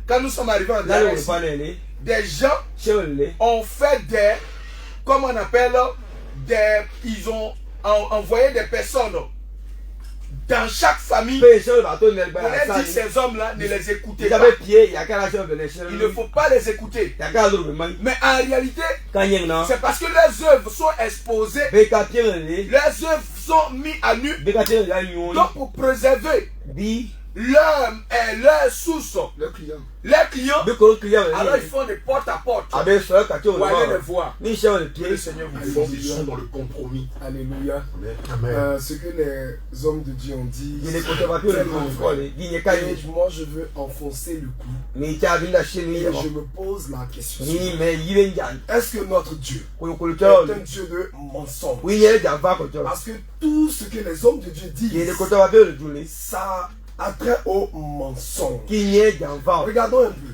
quand nous sommes arrivés en Diara, des gens ont fait des, comment on appelle, ils ont envoyé des personnes dans chaque famille. On a dit ces hommes-là, ne les écoutez pas. Il ne faut pas les écouter. Mais en réalité, c'est parce que leurs œuvres sont exposées, leurs œuvres sont mises à nu, donc pour préserver leur source, leurs clients, alors ils font des porte à porte pour aller les voir. Que le Seigneur vous fonde, ils sont dans le compromis. Alléluia. Ce que les hommes de Dieu ont dit, moi je veux enfoncer le clou. Et je me pose la question, est-ce que notre Dieu est un Dieu de mensonge? Parce que tout ce que les hommes de Dieu disent, ça attrait au mensonge. Regardons un peu.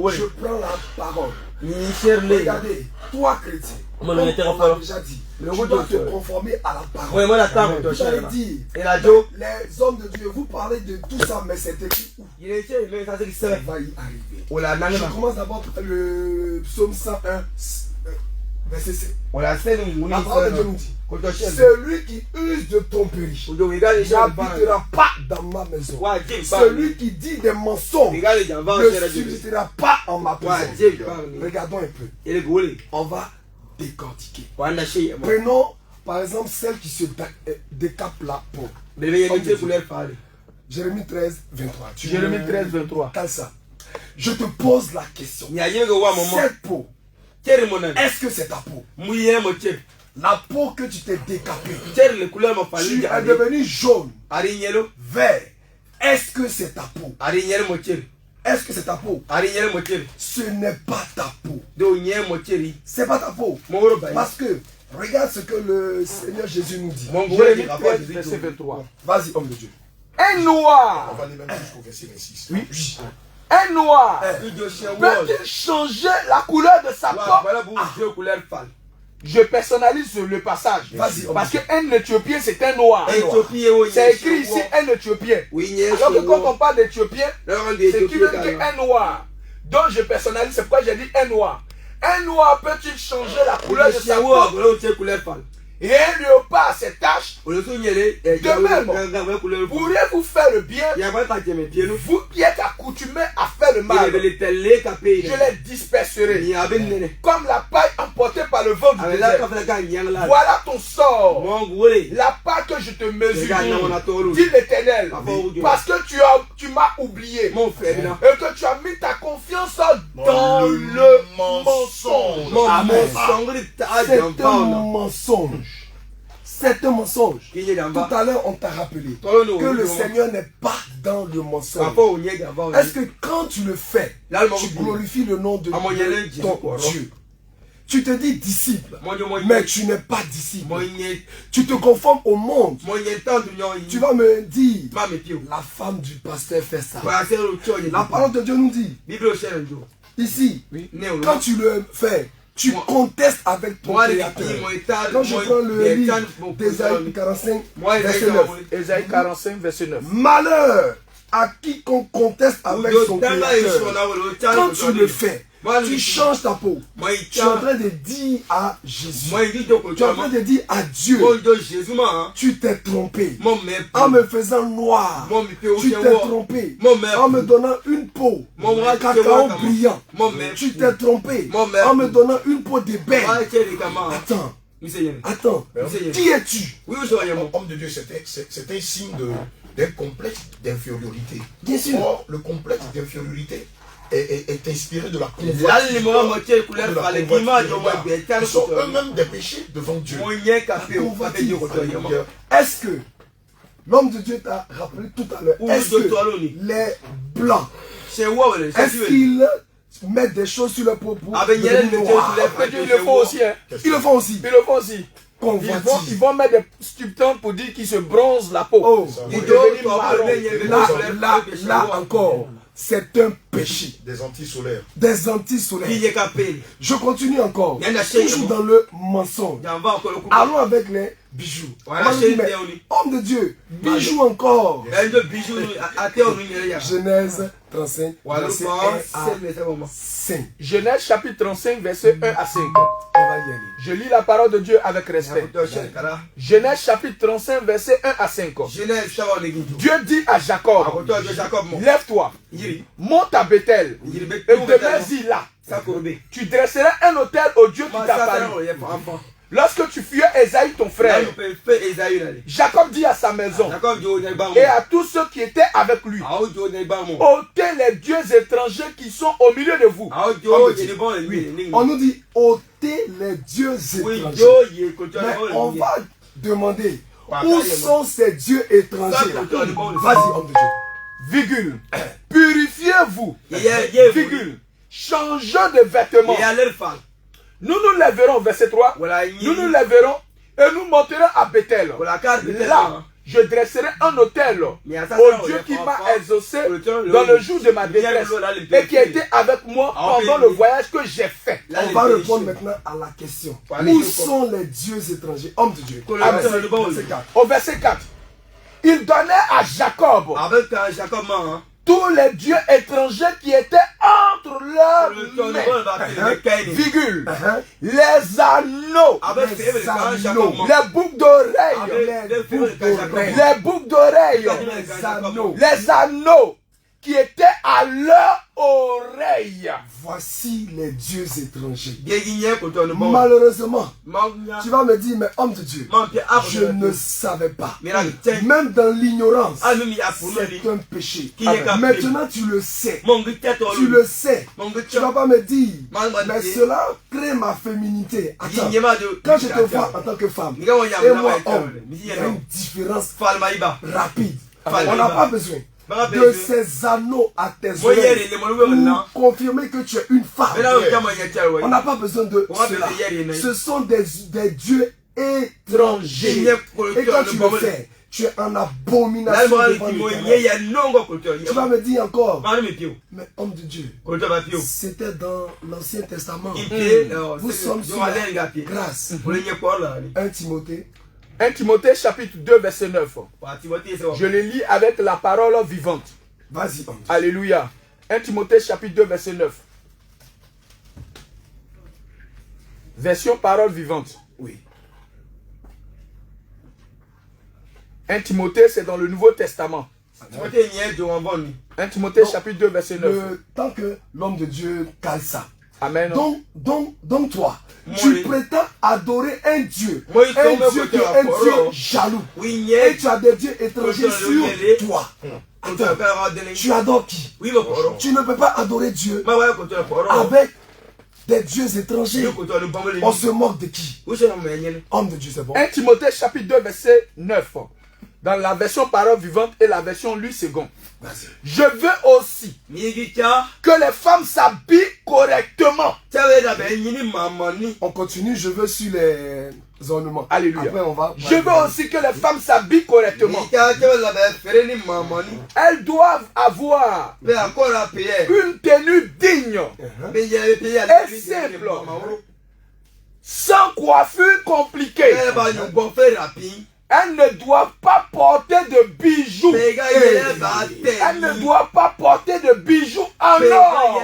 Je prends la parole. Regardez, toi chrétien, on a déjà dit, tu dois te conformer à la parole. J'allais dire, les hommes de Dieu, vous parlez de tout ça, mais c'est écrit où? Ça va y arriver. Je commence d'abord le psaume 101, verset 7. La parole de Dieu nous dit, celui qui use de tromperie n'habitera pas dans ma maison. Celui qui dit des mensonges ne subsistera pas en ma présence. Regardons un peu. On va décortiquer. Prenons par exemple celle qui se décape la peau. Jérémie 13, 23. Jérémie 13, 23. Comme ça. Je te pose la question. Cette peau, est-ce que c'est ta peau? La peau que tu t'es décapée, tu es devenu jaune, vert. Est-ce que c'est ta peau? Est-ce que c'est ta peau? Ce n'est pas ta peau. C'est pas ta peau. Parce que, regarde ce que le Seigneur Jésus nous dit. Jérémie 13, verset 23. Vas-y, homme de Dieu. Un noir. On va aller même jusqu'au verset 26. Oui. Un noir peut-il changer la couleur de sa peau? Je personnalise le passage. Parce qu'un Éthiopien, c'est un noir. C'est écrit ici un Éthiopien. Alors que quand on parle d'Éthiopien, c'est qui veut dire un noir. Donc je personnalise, c'est pourquoi j'ai dit un noir. Un noir peut-il changer la couleur de sa peau? Et un léopard ses taches. De même, pourriez-vous faire le bien, vous qui êtes accoutumés à faire le mal, je les disperserai comme la paille emportée par le vent du désert. Voilà ton sort, la part que je te mesure, dit l'Éternel, parce que tu m'as oublié et que tu as mis ta confiance dans le mensonge. C'est un mensonge. C'est un mensonge. Tout à l'heure, on t'a rappelé que le Seigneur n'est pas dans le mensonge. Est-ce que quand tu le fais, tu glorifies le nom de ton Dieu? Tu te dis disciple, mais tu n'es pas disciple. Tu te conformes au monde. Tu vas me dire, la femme du pasteur fait ça. La parole de Dieu nous dit, ici, quand tu le fais, tu contestes avec ton Créateur. Quand je prends le livre d'Ésaïe 45, verset 9. Ésaïe 45, verset 9. Malheur à quiconque conteste avec son Créateur. Quand tu le fais, tu changes ta peau. Tu es en train de dire à Jésus. Tu es en train de dire à Dieu. Tu t'es trompé. En me faisant noir. Tu t'es trompé. En me donnant une peau. Cacao brillant. Tu t'es trompé. En me donnant une peau d'ébène. Attends. Qui es-tu? Homme de Dieu, c'est un signe d'un complexe d'infériorité. Bien sûr. Or, le complexe d'infériorité est inspiré de la convoitise. Ils sont eux-mêmes des péchés devant Dieu. Est-ce que l'homme de Dieu t'a rappelé tout à l'heure? Est-ce que les blancs, est-ce qu'ils mettent des choses sur leur peau pour ils le font aussi. Ils le font aussi. Ils vont mettre des substances pour dire qu'ils se bronzent la peau. Là encore, c'est un péché. Des antisolaires. Des antisolaires. Je continue encore. Toujours dans le mensonge. Allons avec les bijoux. Homme de Dieu, bijoux encore. Genèse 35, verset 1 à 5. Genèse chapitre 35, verset 1 à 5. Je lis la parole de Dieu avec respect. Genèse chapitre 35, verset 1 à 5. Dieu dit à Jacob, lève-toi, monte à Bethel et demeure-y là. Tu dresseras un autel au Dieu qui t'a parlé. Lorsque tu fuis Esaïe ton frère, Jacob dit à sa maison et à tous ceux qui étaient avec lui, ôtez les dieux étrangers qui sont au milieu de vous. On nous dit ôtez les dieux étrangers. Mais on va demander où sont ces dieux étrangers? Vas-y, homme de Dieu. Virgule. Purifiez-vous. Virgule. Changeons de vêtements. Nous nous lèverons, verset 3, nous nous lèverons et nous monterons à Bethel. Là, je dresserai un autel au Dieu qui m'a exaucé dans le jour de ma détresse et qui a été avec moi pendant le voyage que j'ai fait. On va répondre maintenant à la question. Où sont les dieux étrangers? Homme de Dieu. Au verset 4, il donnait à Jacob tous les dieux étrangers qui étaient entre leurs mains, virgule, les anneaux, les boucles d'oreilles, les anneaux qui étaient à leur oreille. Voici les dieux étrangers. Malheureusement, tu vas me dire, mais homme de Dieu, je ne savais pas. Même dans l'ignorance, c'est un péché. Maintenant, tu le sais. Tu le sais. Tu ne vas pas me dire, mais cela crée ma féminité. Attends, quand je te vois en tant que femme, et moi homme, il y a une différence rapide. On n'a pas besoin de ces anneaux à tes oreilles pour confirmer que tu es une femme. On n'a pas besoin de cela. Ce sont des dieux étrangers. Et quand tu le fais, tu es en abomination devant l'Éternel. Tu vas me dire encore, mais homme de Dieu, c'était dans l'Ancien Testament. Vous sommes sur la grâce. 1 Timothée. 1 Timothée chapitre 2 verset 9. Je le lis avec la parole vivante. Vas-y. Alléluia. 1 Timothée chapitre 2 verset 9. Version parole vivante. Oui. 1 Timothée, c'est dans le Nouveau Testament. 1 Timothée chapitre 2 verset 9. Tant que l'homme de Dieu cale ça. Amen. Donc toi, tu prétends adorer un Dieu qui est un Dieu jaloux. Et tu as des dieux étrangers sur toi. Attends, tu adores qui? Tu ne peux pas adorer Dieu avec des dieux étrangers. On se moque de qui? Homme de Dieu, c'est bon. 1 Timothée chapitre 2 verset 9. Dans la version parole vivante et la version Louis II. Je veux aussi que les femmes s'habillent correctement. On continue, je veux sur les ornements. Alléluia. Après, on va... Je veux aussi que les femmes s'habillent correctement. Elles doivent avoir une tenue digne et simple, sans coiffure compliquée. Elle ne doit pas porter de bijoux. Elle ne doit pas porter de bijoux en or.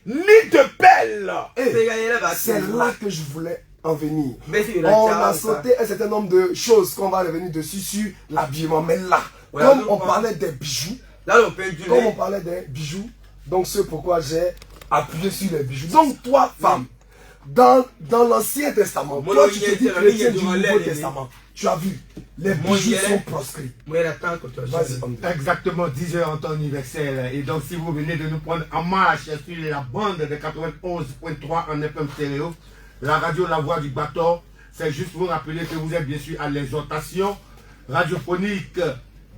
Ni de perles. C'est là que je voulais en venir. On a sauté un certain nombre de choses qu'on va revenir dessus sur l'habillement. Mais là, comme on parlait des bijoux, donc c'est pourquoi j'ai appuyé sur les bijoux. Donc toi, femme, dans l'Ancien Testament, toi tu te dis chrétien du Nouveau Testament, tu as vu, les bijoux sont proscrits. Exactement 10 heures en temps universel. Et donc si vous venez de nous prendre en marche sur la bande de 91.3 en FM stéréo, la radio La Voix du Bateau, c'est juste vous rappeler que vous êtes bien sûr à l'exhortation radiophonique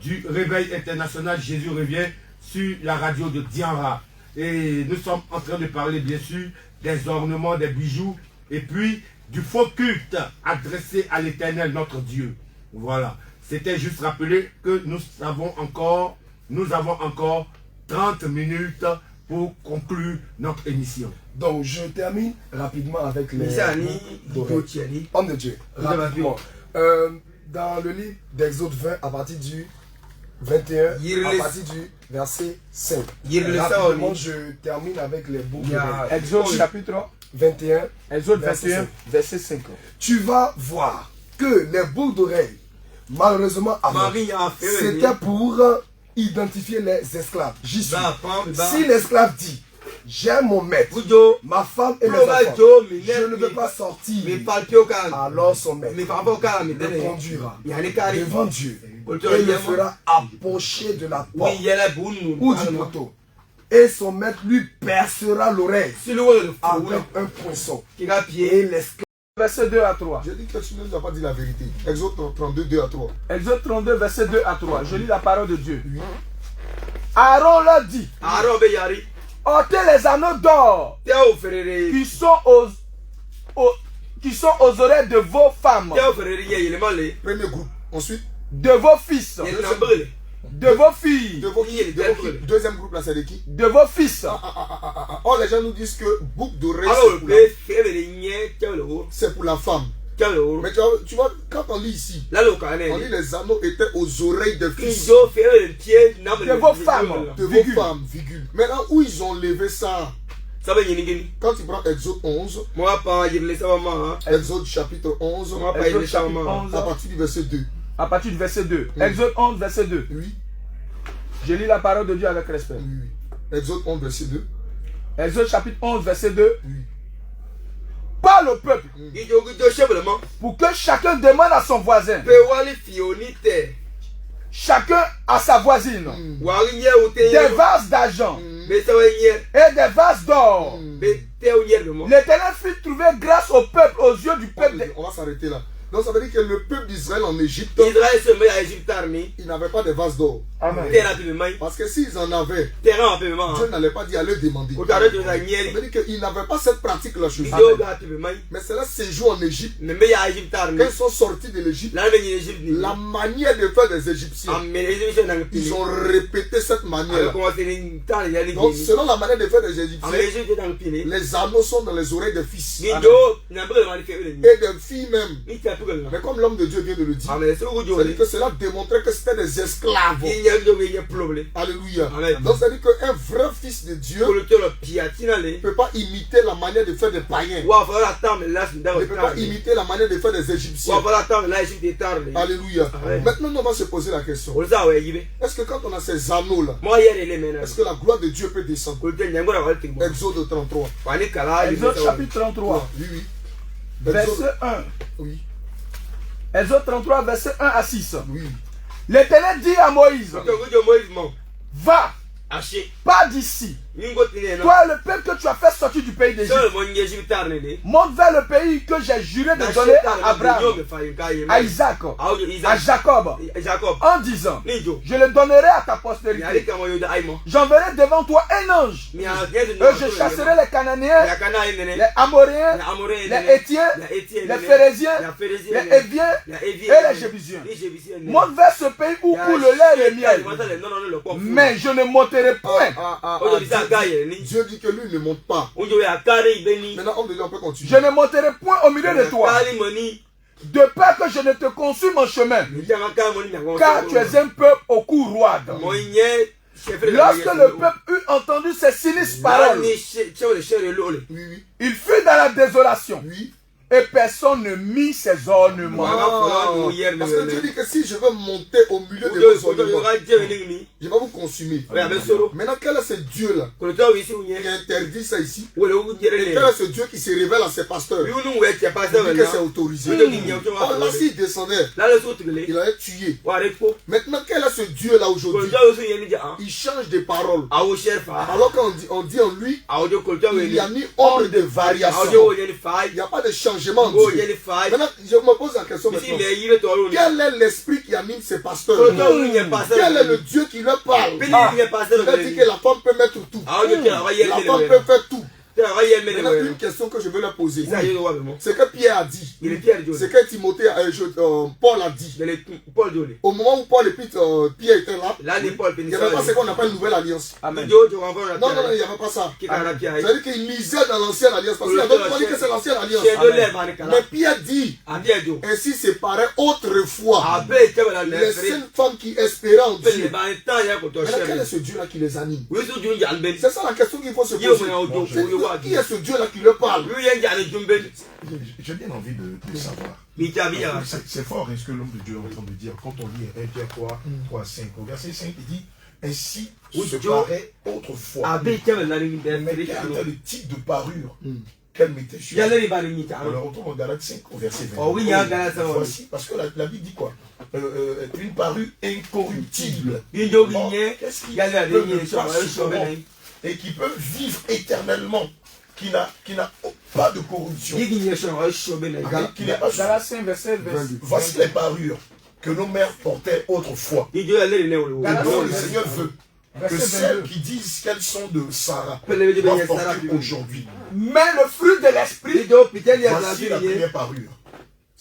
du Réveil International Jésus revient sur la radio de Dianra. Et nous sommes en train de parler bien sûr des ornements, des bijoux et puis du faux culte adressé à l'Éternel notre Dieu. Voilà. C'était juste rappeler que nous avons encore 30 minutes pour conclure notre émission. Donc je termine rapidement avec les hommes de Dieu. Rapidement. Dans le livre d'Exode 20 à partir du 21, à partir du verset 5. Rapidement, je termine avec les boucles. Exode chapitre 21, Exode 21, verset 5. Tu vas voir que les boucles d'oreilles, malheureusement, c'était pour identifier les esclaves. J'y suis. Si l'esclave dit, j'ai mon maître, ma femme et mes enfants, je ne veux pas sortir, alors son maître le conduira devant Dieu et le fera approcher de la porte ou du poteau. Et son maître lui percera l'oreille avec un poinçon. Et l'esclave. Verset 2 à 3. Je dis que tu ne nous as pas dit la vérité. Exode 32, 2 à 3. Exode 32, verset 2 à 3. Je lis la parole de Dieu. Aaron leur dit, ôtez les anneaux d'or qui sont aux oreilles de vos femmes. Premier groupe. Ensuite, de vos fils. De vos filles. Deuxième groupe là, c'est de qui? De vos fils. Oh, les gens nous disent que boucle d'oreille c'est pour la femme. Mais tu vois, quand on lit ici, on lit les anneaux étaient aux oreilles de fils. De vos femmes. De vos femmes, virgule. Maintenant, où ils ont levé ça? Quand tu prends Exode 11, Exode chapitre 11, à partir du verset 2. À partir du verset 2. Oui. Exode 11, verset 2. Oui. Je lis la parole de Dieu avec respect. Oui. Exode 11, verset 2. Exode chapitre 11, verset 2. Oui. Parle au peuple. Pour que chacun demande à son voisin. Chacun à sa voisine. Des vases d'argent. Et des vases d'or. L'Éternel fit trouver grâce au peuple, aux yeux du peuple. On va s'arrêter là. Donc ça veut dire que le peuple d'Israël en Égypte, ils n'avaient pas de vase d'or. Parce que s'ils en avaient, Dieu n'allait pas dire à leur demander. Ça veut dire qu'ils n'avaient pas cette pratique-là chez eux. Mais c'est là séjour en Égypte. Quand ils sont sortis de l'Égypte, la manière de faire des Égyptiens, ils ont répété cette manière. Donc selon la manière de faire des Égyptiens, les anneaux sont dans les oreilles des fils. Et des filles même. Mais comme l'homme de Dieu vient de le dire, c'est-à-dire que cela démontrait que c'était des esclaves. Alléluia. Donc c'est-à-dire qu'un vrai fils de Dieu ne peut pas imiter la manière de faire des païens. Ne peut pas imiter la manière de faire des Égyptiens. Alléluia. Maintenant on va se poser la question. Est-ce que quand on a ces anneaux-là, est-ce que la gloire de Dieu peut descendre? Exode 33. Exode chapitre 33. Oui, oui. Verset 1. Oui. Exode 33, verset 1 à 6. Oui. L'Éternel dit à Moïse, va, pas d'ici, Toi, le peuple que tu as fait sortir du pays d'Égypte, monte vers le pays que j'ai juré de donner à Abraham, à Isaac, à Jacob, en disant, je le donnerai à ta postérité. J'enverrai devant toi un ange. Et je chasserai les Cananéens, les Amoréens, les Hétiens, les Phérésiens, les Héviens et les Jébusiens. Monte vers ce pays où coule le lait et le miel. Mais je ne monterai point. Dieu dit que lui ne monte pas. Maintenant, on peut continuer. Je ne monterai point au milieu de toi, de peur que je ne te consume en chemin, car tu es un peuple au cou roide. Lorsque le peuple eut entendu ces sinistres paroles, il fut dans la désolation. Et personne ne mit ses ornements. Parce que Dieu dit que si je veux monter au milieu de vos ornements, je vais vous consumer. Maintenant, quel est ce Dieu-là qui interdit ça ici? Et quel est ce Dieu qui se révèle à ses pasteurs? Il dit que c'est autorisé. Or, là, s'il descendait, il allait tuer. Maintenant, quel est ce Dieu-là aujourd'hui? Il change de parole. Alors qu'on dit en lui, il n'y a ni ombre de variation. Il n'y a pas de changement. Maintenant, je me pose la question maintenant. Quel est l'esprit qui anime ces pasteurs? Quel est le Dieu qui leur parle? Il a dit que la femme peut mettre tout. La femme peut faire tout. Maintenant, une question que je veux leur poser. C'est que Pierre a dit. C'est que Timothée, Paul a dit. Au moment où Paul et Pierre étaient là, il n'y avait pas ce qu'on appelle une nouvelle alliance. Non, il n'y avait pas ça. C'est-à-dire qu'il lisait dans l'ancienne alliance. Parce qu'il y a d'autres qui disent que c'est l'ancienne alliance. Mais Pierre dit, ainsi séparait autrefois les saintes femmes qui espéraient en Dieu. Maintenant, quel est ce Dieu-là qui les anime? C'est ça la question qu'il faut se poser. Qui est ce Dieu-là qui le parle? J'ai bien envie de savoir. C'est fort ce que l'homme de Dieu est en train de dire. Quand on lit 1 Pierre 3, 5, au verset 5, il dit ainsi se paraît autrefois. Mais quel était le type de parure qu'elle mettait sur elle? On le retrouve en Galates 5 au verset 20. Voici, parce que la Bible dit quoi? Une parure incorruptible. Qu'est-ce qui peut et qui peut vivre éternellement, qui n'a pas de corruption, qui n'est pas voici les parures que nos mères portaient autrefois, et dont le Seigneur veut que celles qui disent qu'elles sont de Sarah doivent porter aujourd'hui. Mais le fruit de l'esprit, voici la première parure.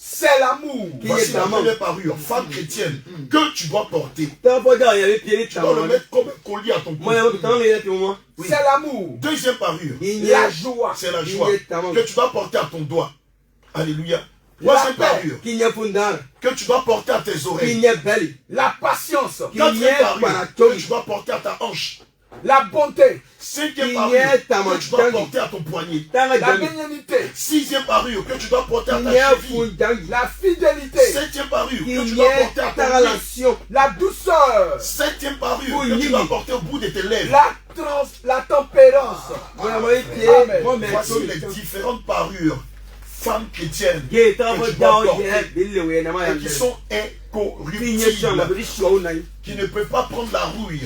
C'est l'amour. Voici la première parure, femme chrétienne, que tu dois porter. Tu dois le mettre comme un collier à ton cou. C'est l'amour. Deuxième parure, la joie. C'est la joie que tu dois porter à ton doigt. Alléluia. Troisième parure que tu dois porter à tes oreilles. La patience. Quatrième parure que tu dois porter à ta hanche. La bonté. Cinquième parure que tu dois porter à ton poignet. La bénignité. Sixième parure que tu dois porter à ta cheville. La fidélité. Septième parure que tu dois porter à ton nez. La douceur. Septième parure que tu dois porter au bout de tes lèvres. La tempérance. Voici les différentes parures femmes chrétiennes que tu dois porter et qui sont incorruptibles, qui ne peuvent pas prendre la rouille.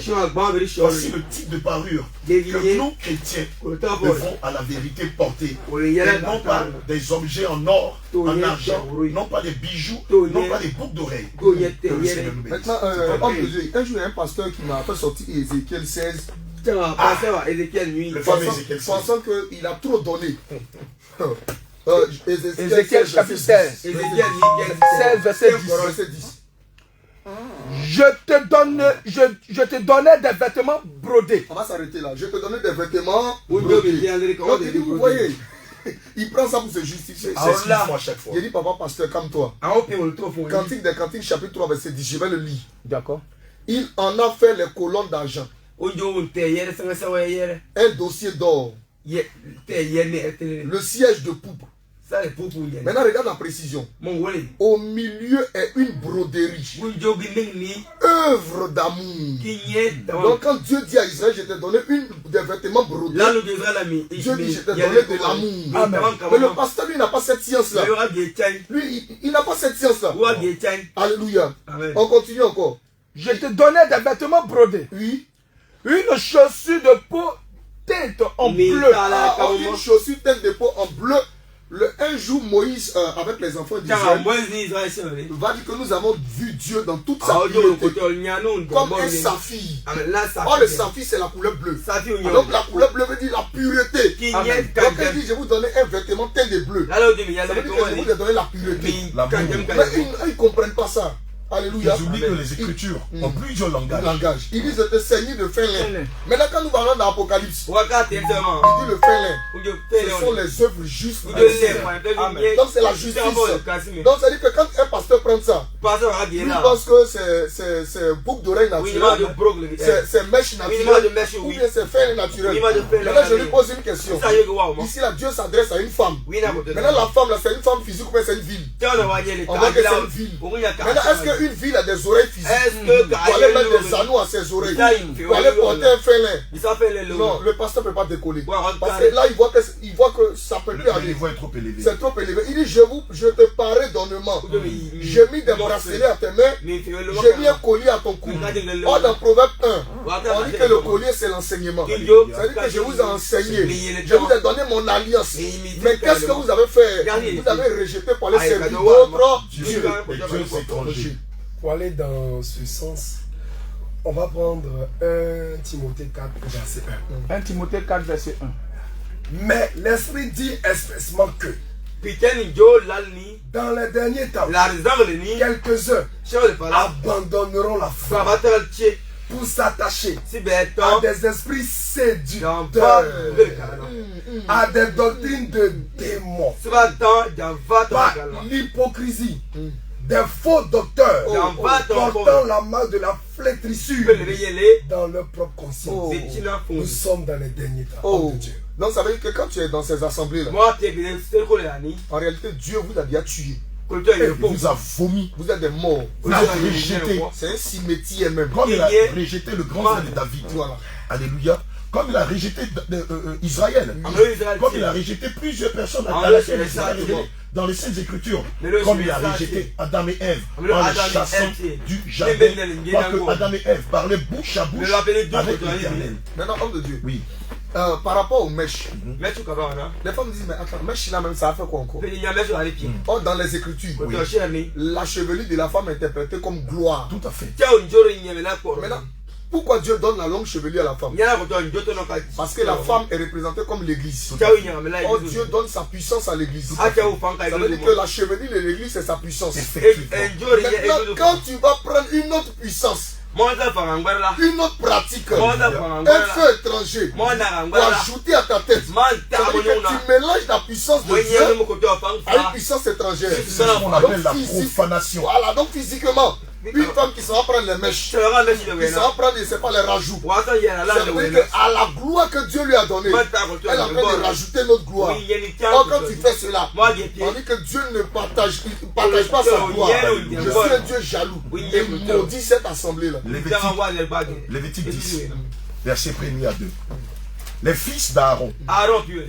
Voici le type de parure que nous chrétiens devons à la vérité porter, et non pas des objets en or, en argent, non pas des bijoux, non pas des boucles d'oreilles. Maintenant, un jour, un pasteur qui m'a fait sortir Ézéchiel 16. Le fameux Ézéchiel 16. Pensant qu'il a trop donné. Ézéchiel chapitre 16. Ézéchiel 16, verset 10. Je te donnais des vêtements brodés. On va s'arrêter là. Je te donnais des vêtements brodés. Donc, vous voyez, il prend ça pour se justifier. C'est 6 fois à chaque fois. Il dit, papa pasteur, comme toi. Cantique des Cantiques, chapitre 3, verset 10. Je vais le lire. D'accord. Il en a fait les colonnes d'argent. Un dossier d'or. Le siège de poupe. Maintenant, regarde la précision. Au milieu est une broderie. Œuvre d'amour. Donc, quand Dieu dit à Israël, je t'ai donné des vêtements brodés, Dieu dit, je t'ai donné de l'amour. Mais le pasteur, lui, n'a pas cette science-là. Lui, il n'a pas cette science-là. Alléluia. On continue encore. Je te donnais des vêtements brodés. Oui. Une chaussure de peau teinte en bleu. Une chaussure teinte de peau en bleu. Un jour, Moïse, avec les enfants d'Israël, va dire que nous avons vu Dieu dans toute sa pureté, comme un saphir. Or, le saphir, c'est la couleur bleue. Donc, la couleur bleue veut dire la pureté. Donc, il dit, je vous donne un vêtement teint de bleu. Ça veut dire que je vous ai donné la pureté. Mais ils ne comprennent pas ça. Alléluia. Ils oublient que les Écritures ont plusieurs langages. Ils disent de te saigner de fin lin. Maintenant, quand nous parlons d'Apocalypse, il dit le fin lin. Ce sont les œuvres justes. Donc, c'est la justice. Donc, ça veut dire que quand un pasteur prend ça, il pense que c'est boucle d'oreille naturelle, c'est mèche naturelle, ou bien c'est fin naturel. Maintenant, je lui pose une question. Ici, là, Dieu s'adresse à une femme. Maintenant, la femme, là, c'est une femme physique ou bien c'est une ville? On voit que c'est une ville. Maintenant, est-ce qu'une ville a des oreilles physiques? Pour aller mettre des anneaux à ses oreilles, pour aller porter un félin? Non, le pasteur ne peut pas décoller. Parce que là, il voit que ça ne peut plus aller. C'est trop élevé. Il dit, je te parais d'ornement. J'ai mis des bracelets à tes mains. J'ai mis un collier à ton cou. Or, dans Proverbe 1, on dit que le collier, c'est l'enseignement. Ça veut dire que je vous ai enseigné. Je vous ai donné mon alliance. Mais qu'est-ce que vous avez fait? Vous avez rejeté pour aller servir d'autres dieux. Pour aller dans ce sens, on va prendre 1 Timothée 4, verset 1. 1 Timothée 4, verset 1. Mais l'Esprit dit expressément que dans les derniers temps, quelques-uns abandonneront la foi pour s'attacher à des esprits séducteurs, à des doctrines de démons, par l'hypocrisie, des faux docteurs portant la marque de la flétrissure dans leur propre conscience. Nous sommes dans les derniers temps. De Dieu. Donc ça veut dire que quand tu es dans ces assemblées-là, en réalité, Dieu vous a déjà tué. Il vous a vomi. Vous êtes des morts. Vous avez rejeté. C'est un cimetière même. Comme il a rejeté le grand frère de David. Voilà. Alléluia. Comme il a rejeté Israël. Comme il a rejeté plusieurs personnes dans les Saintes Écritures. Comme il a rejeté Adam et Ève en les chassant du jardin. Parce que Adam et Ève parlaient bouche à bouche avec l'Éternel. Maintenant, homme de Dieu. Oui. Par rapport aux mèches, les femmes disent, mais attends, mèche là même, ça a fait quoi encore? Or, dans les Écritures, la chevelure de la femme est interprétée comme gloire. Tout à fait. Maintenant, pourquoi Dieu donne la longue chevelure à la femme? Parce que la femme est représentée comme l'église. Or, Dieu donne sa puissance à l'église. Ça veut dire que la chevelure de l'église, c'est sa puissance. Maintenant, quand tu vas prendre une autre puissance, une autre pratique, un feu étranger, pour ajouter à ta tête, ça veut dire que tu mélanges la puissance de Dieu à une puissance étrangère. C'est ce qu'on appelle la profanation. Voilà, donc physiquement, une femme qui s'en va prendre les mèches, qui s'en va prendre, c'est pas les rajouts. Ça veut dire qu'à la gloire que Dieu lui a donnée, elle est en train de rajouter notre gloire. Or, quand tu fais cela, on dit que Dieu ne partage pas sa gloire. Je suis un Dieu jaloux. Et maudit cette assemblée-là. Lévitique 10, verset 1er à 2. Les fils d'Aaron,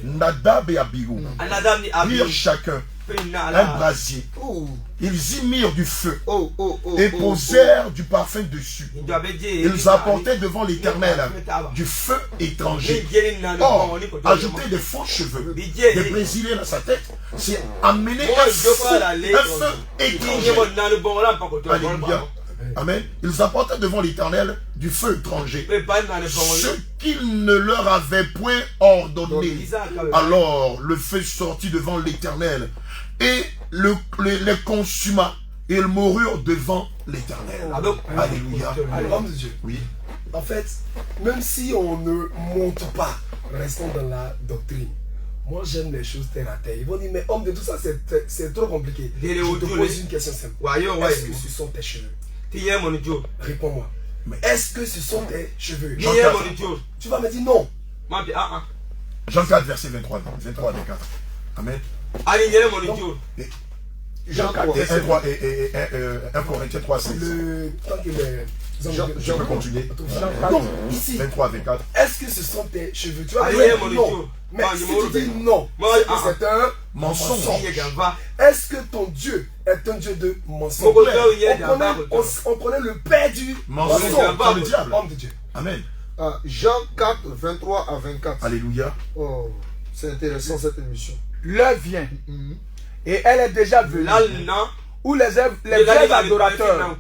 Nadab et Abihu, prirent chacun un brasier. Ils y mirent du feu et posèrent du parfum dessus. Ils apportaient devant l'Éternel du feu étranger. Or, ajouter des faux cheveux, des brésilés dans sa tête, c'est amener un feu étranger. Alléluia. Amen. Ils apportaient devant l'Éternel du feu étranger, ce qu'il ne leur avait point ordonné. Alors le feu sortit devant l'Éternel et les consuma. Ils moururent devant l'Éternel. Alléluia. Homme de Dieu. Oui. En fait, même si on ne monte pas, restons dans la doctrine. Moi, j'aime les choses terre à terre. Ils vont dire, mais homme de tout ça, c'est trop compliqué. Je te pose une question simple. Est-ce que ce sont tes cheveux? Réponds-moi. Est-ce que ce sont tes cheveux? Tu vas me dire non. Jean 4, verset 23 à 24. Amen. Jean 4, et 1 Corinthiens 3, 6. Je peux continuer. Donc, ici, 23 à 24. Est-ce que ce sont tes cheveux? Tu vas dire non. Mais si tu dis non, c'est un mensonge. Est-ce que ton Dieu est un Dieu de mensonge? On connaît le père du mensonge, le diable. Homme de Dieu. Amen. Jean 4, 23 à 24. Alléluia. Oh, c'est intéressant cette émission. L'heure vient. Et elle est déjà venue. Où les vrais adorateurs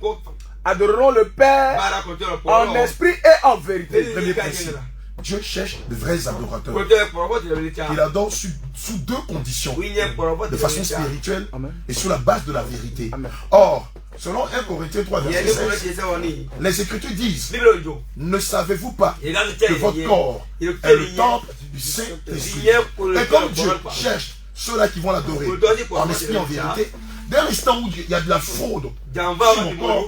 adoreront le Père en esprit et en vérité. Premier principe. Dieu cherche de vrais adorateurs. Il adore sous deux conditions. De façon spirituelle et sur la base de la vérité. Or, selon 1 Corinthiens 3, verset 16, les Écritures disent: ne savez-vous pas que votre corps est le temple du Saint-Esprit? Et comme Dieu cherche ceux-là qui vont l'adorer en esprit et en vérité, dès l'instant où il y a de la fraude sur mon corps,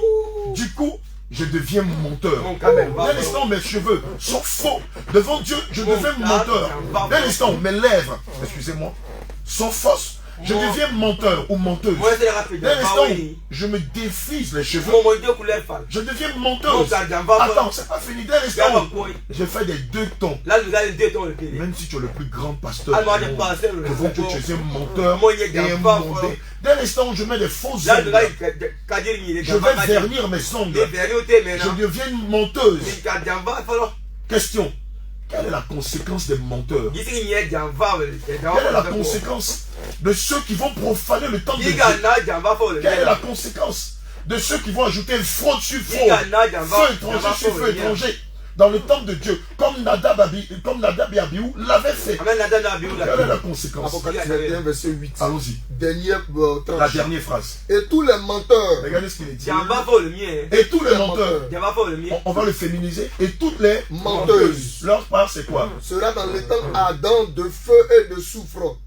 du coup, je deviens menteur. Dès l'instant où mes cheveux sont faux devant Dieu, je deviens menteur. Dès l'instant où mes lèvres, excusez-moi, sont fausses, je deviens menteur ou menteuse. Dès l'instant où je me défrise les cheveux, je deviens menteuse. Attends, c'est pas fini. Dès l'instant où je fais des deux tons, même si tu es le plus grand pasteur devant Dieu, tu es un menteur et un mondé. Dès l'instant où je mets des faux ongles, je vais vernir mes ongles, je deviens une menteuse. Question: quelle est la conséquence des menteurs? Quelle est la conséquence de ceux qui vont profaner le temple de Dieu? Quelle est la conséquence de ceux qui vont ajouter fraude sur fraude, feu étranger sur feu étranger dans le temple de Dieu, comme Nadab et Abihu l'avaient fait? Quelle est la conséquence? Apocalypse 21, verset 8. Allons-y. La dernière phrase. Et tous les menteurs. Regardez ce qu'il est dit. Et tous les menteurs. On va le féminiser. Et toutes les menteuses. Leur part, c'est quoi? Sera dans les temps ardents de feu et de soufre.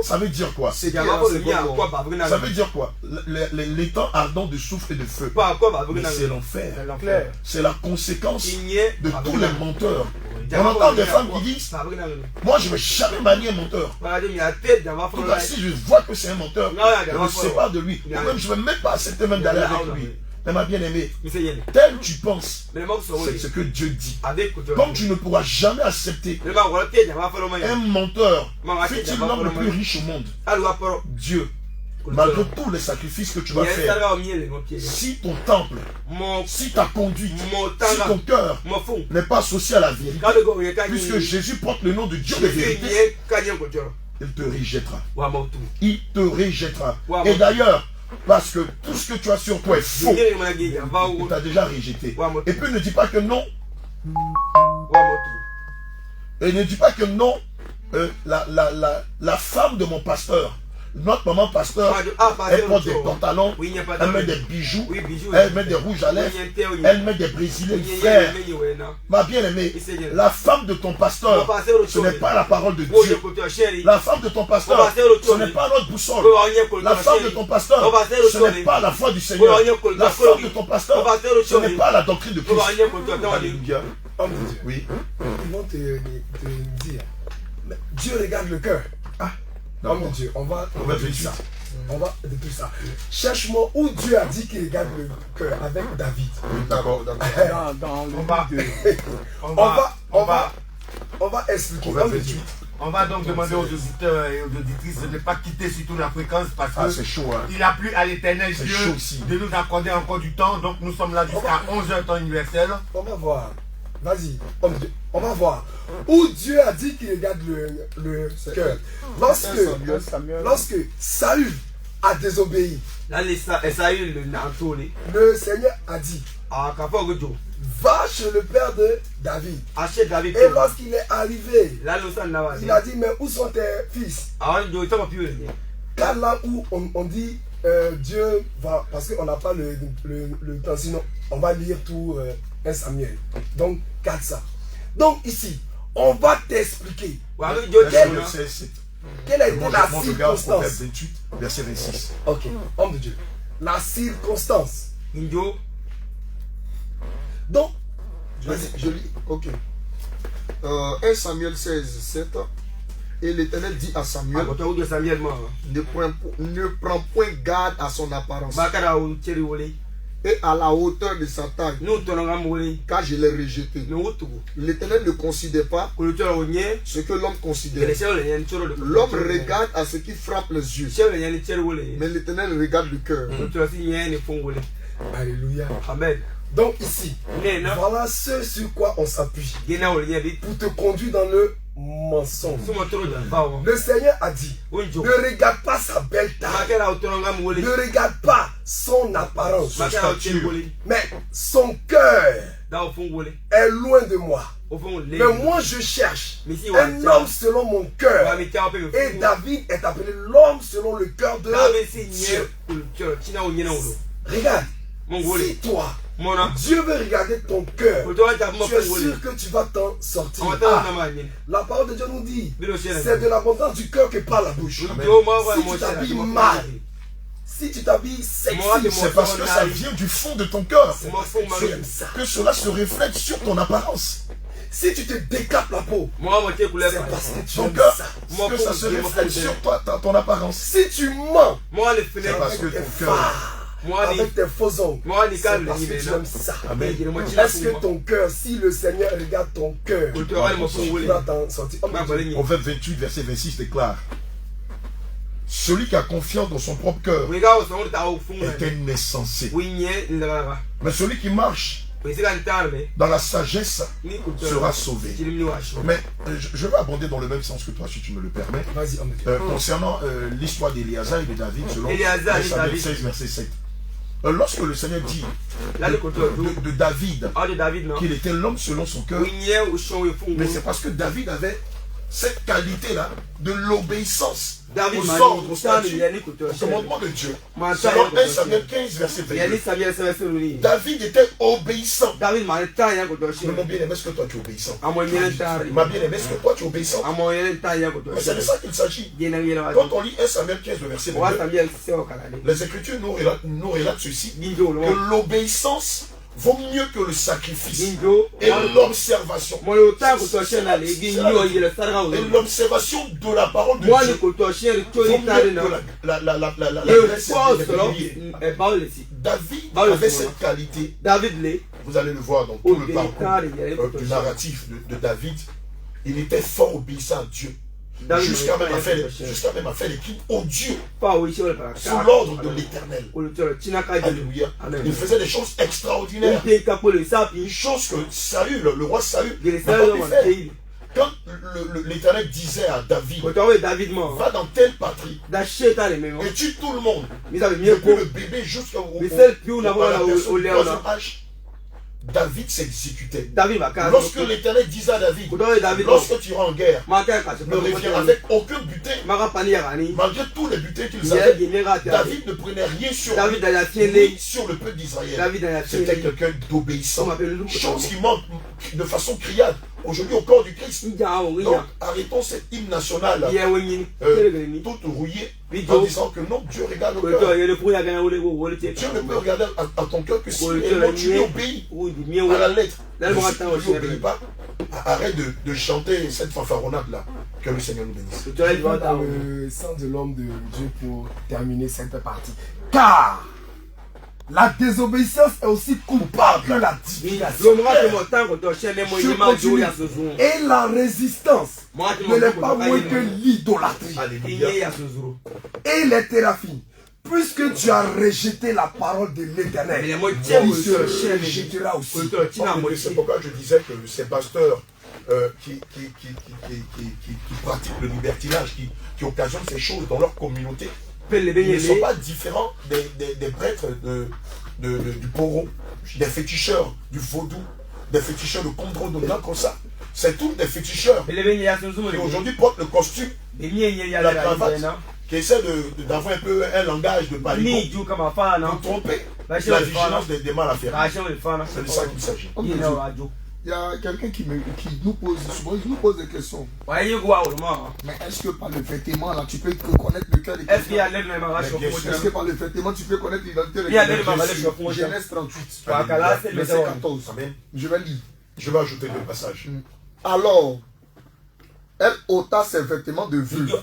Ça veut dire quoi? Ça veut dire quoi? Les temps ardents de souffle et de feu. Mais c'est l'enfer. C'est la conséquence de tous les menteurs. On entend des femmes qui disent: moi je ne vais jamais manier un menteur. En tout cas, si je vois que c'est un menteur, je ne sais pas de lui. Ou même je ne vais même pas accepter même d'aller avec lui. Mais ma bien-aimée, tel tu penses, c'est ce que Dieu dit. Comme tu ne pourras jamais accepter un menteur, fut-il l'homme le plus riche au monde, Dieu, malgré tous les sacrifices que tu vas faire, si ton temple, si ta conduite, si ton cœur n'est pas associé à la vérité, puisque Jésus porte le nom de Dieu de vérité, il te rejettera. Il te rejettera. Et d'ailleurs, parce que tout ce que tu as sur toi est faux, il t'a déjà rejeté. Et puis ne dis pas que non. Et ne dis pas que non. La femme de mon pasteur, notre maman pasteur, elle porte des pantalons, elle met des bijoux, elle met des rouges à lèvres, elle met des brésiliens frères. Ma bien-aimée, la femme de ton pasteur, ce n'est pas la parole de Dieu. La femme de ton pasteur, ce n'est pas notre boussole. La femme de ton pasteur, ce n'est pas la foi du Seigneur. La femme de ton pasteur, ce n'est pas la doctrine de Christ. Alléluia. Oui. Ils vont te dire: Dieu regarde le cœur. Homme de Dieu, on va détruire ça. On va détruire ça. Cherche-moi où Dieu a dit qu'il regarde le cœur avec David. Oui, d'accord. On va expliquer. On va donc demander aux auditeurs et aux auditrices de ne pas quitter surtout la fréquence parce que c'est chaud, hein. Il a plu à l'Éternel Dieu de nous accorder encore du temps. Donc nous sommes là jusqu'à 11h temps universel. On va voir. Vas-y, on va voir où Dieu a dit qu'il regarde le cœur. Lorsque Saül a désobéi, le Seigneur a dit: va chez le père de David. Et lorsqu'il est arrivé, il a dit: mais où sont tes fils? Car là où on dit Dieu va, parce qu'on n'a pas le temps, sinon on va lire tout 1 Samuel. Donc 4 ça. Donc ici, on va t'expliquer quelle a été la circonstance. 28, verset 26. Ok, homme de Dieu. La circonstance. Donc, je lis. Ok. 1 Samuel 16, 7. Et l'Éternel dit à Samuel: ne prends point garde à son apparence et à la hauteur de sa taille, car je l'ai rejeté. L'Éternel ne considère pas ce que l'homme considère. L'homme regarde à ce qui frappe les yeux, mais l'Éternel regarde le cœur. Alléluia. Amen. Donc ici, voilà ce sur quoi on s'appuie pour te conduire dans le mensonge. Le Seigneur a dit, ne regarde pas sa belle taille, ne regarde pas son apparence, mais son cœur est loin de moi. Mais moi je cherche un homme selon mon cœur. Et David est appelé l'homme selon le cœur de Dieu. Regarde, si toi, Dieu veut regarder ton cœur, tu es sûr que tu vas t'en sortir. La parole de Dieu nous dit, c'est de l'abondance du cœur que parle la bouche. Si tu t'habilles mal, si tu t'habilles sexy, c'est parce que ça vient du fond de ton cœur que cela se reflète sur ton apparence. Si tu te décapes la peau, c'est parce que tu aimes ça. Que ça se reflète sur ton apparence. Si tu mens, c'est parce que ton cœur, avec tes faux ongles, c'est parce que tu aimes ça. Est-ce que ton cœur, si le Seigneur regarde ton cœur, tu vas t'en sortir? Proverbe 28, verset 26 déclare: celui qui a confiance dans son propre cœur est un insensé. Mais celui qui marche dans la sagesse sera sauvé. Mais je vais abonder dans le même sens que toi, si tu me le permets. Concernant l'histoire d'Éléazar et de David, selon Samuel 16, verset 7. Lorsque le Seigneur dit de David qu'il était l'homme selon son cœur, mais c'est parce que David avait cette qualité-là de l'obéissance aux ordres, aux statuts, au commandement de Dieu. Selon 1 Samuel 15, verset 22. David était obéissant. Mais mon bien-aimé, est-ce que toi tu es obéissant? Ma bien-aimée, est-ce que toi tu es obéissant? Mais c'est de ça qu'il s'agit. Quand on lit 1 Samuel 15, verset 22, les Écritures nous relatent ceci, que l'obéissance vaut mieux que le sacrifice et l'observation. Et l'observation de la parole de Dieu vaut mieux que la David avait cette qualité. Vous allez le voir dans tout le parcours du narratif de David. Il était fort obéissant à Dieu. Jusqu'à même à faire l'équipe odieux sous l'ordre de l'Éternel. Alléluia. Il faisait des choses extraordinaires. Une chose que Saül, le roi Saül, n'a pas pu faire. Quand l'Éternel disait à David, va dans telle patrie et tue tout le monde, depuis le bébé jusqu'au troisième âge, David s'exécutait. Lorsque l'Éternel disait à David, lorsque tu iras en guerre, ne reviens avec aucun butin, malgré tous les butins qu'ils avaient, David ne prenait rien sur lui, sur le peuple d'Israël. C'était quelqu'un d'obéissant. Chose qui manque de façon criarde aujourd'hui au corps du Christ. Donc arrêtons cette hymne nationale toute rouillée en disant que non, Dieu regarde le cœur. Dieu ne peut regarder à ton cœur que si tu lui obéis à la lettre. Mais si tu ne lui obéis pas, arrête de chanter cette fanfaronnade là. Que le Seigneur nous bénisse. Le sang de l'homme de Dieu pour terminer cette partie. Car la désobéissance est aussi coupable que la divination. Et la résistance ne l'est pas moins que l'idolâtrie. Et les théraphines. Puisque tu as rejeté la parole de l'Éternel, il se rejettera aussi. C'est pourquoi je disais que ces pasteurs qui pratiquent le libertinage, qui occasionnent ces choses dans leur communauté, ils ne sont pas différents des prêtres du poro, des féticheurs du vaudou, des féticheurs de condro, de ça. C'est tous des féticheurs qui aujourd'hui portent le costume, la cravate, qui essaient d'avoir un peu un langage de palico pour tromper la vigilance des mal à faire. C'est de ça qu'il s'agit. Il y a quelqu'un qui nous pose souvent, il nous pose des questions. Mais est-ce que par le vêtement là, tu peux reconnaître le cœur des chrétiens? Est-ce que par le vêtement, tu peux connaître l'identité des chrétiens? Genèse 38, verset 14. Je vais lire. Je vais ajouter deux passages. Alors, elle ôta ses vêtements de veuve.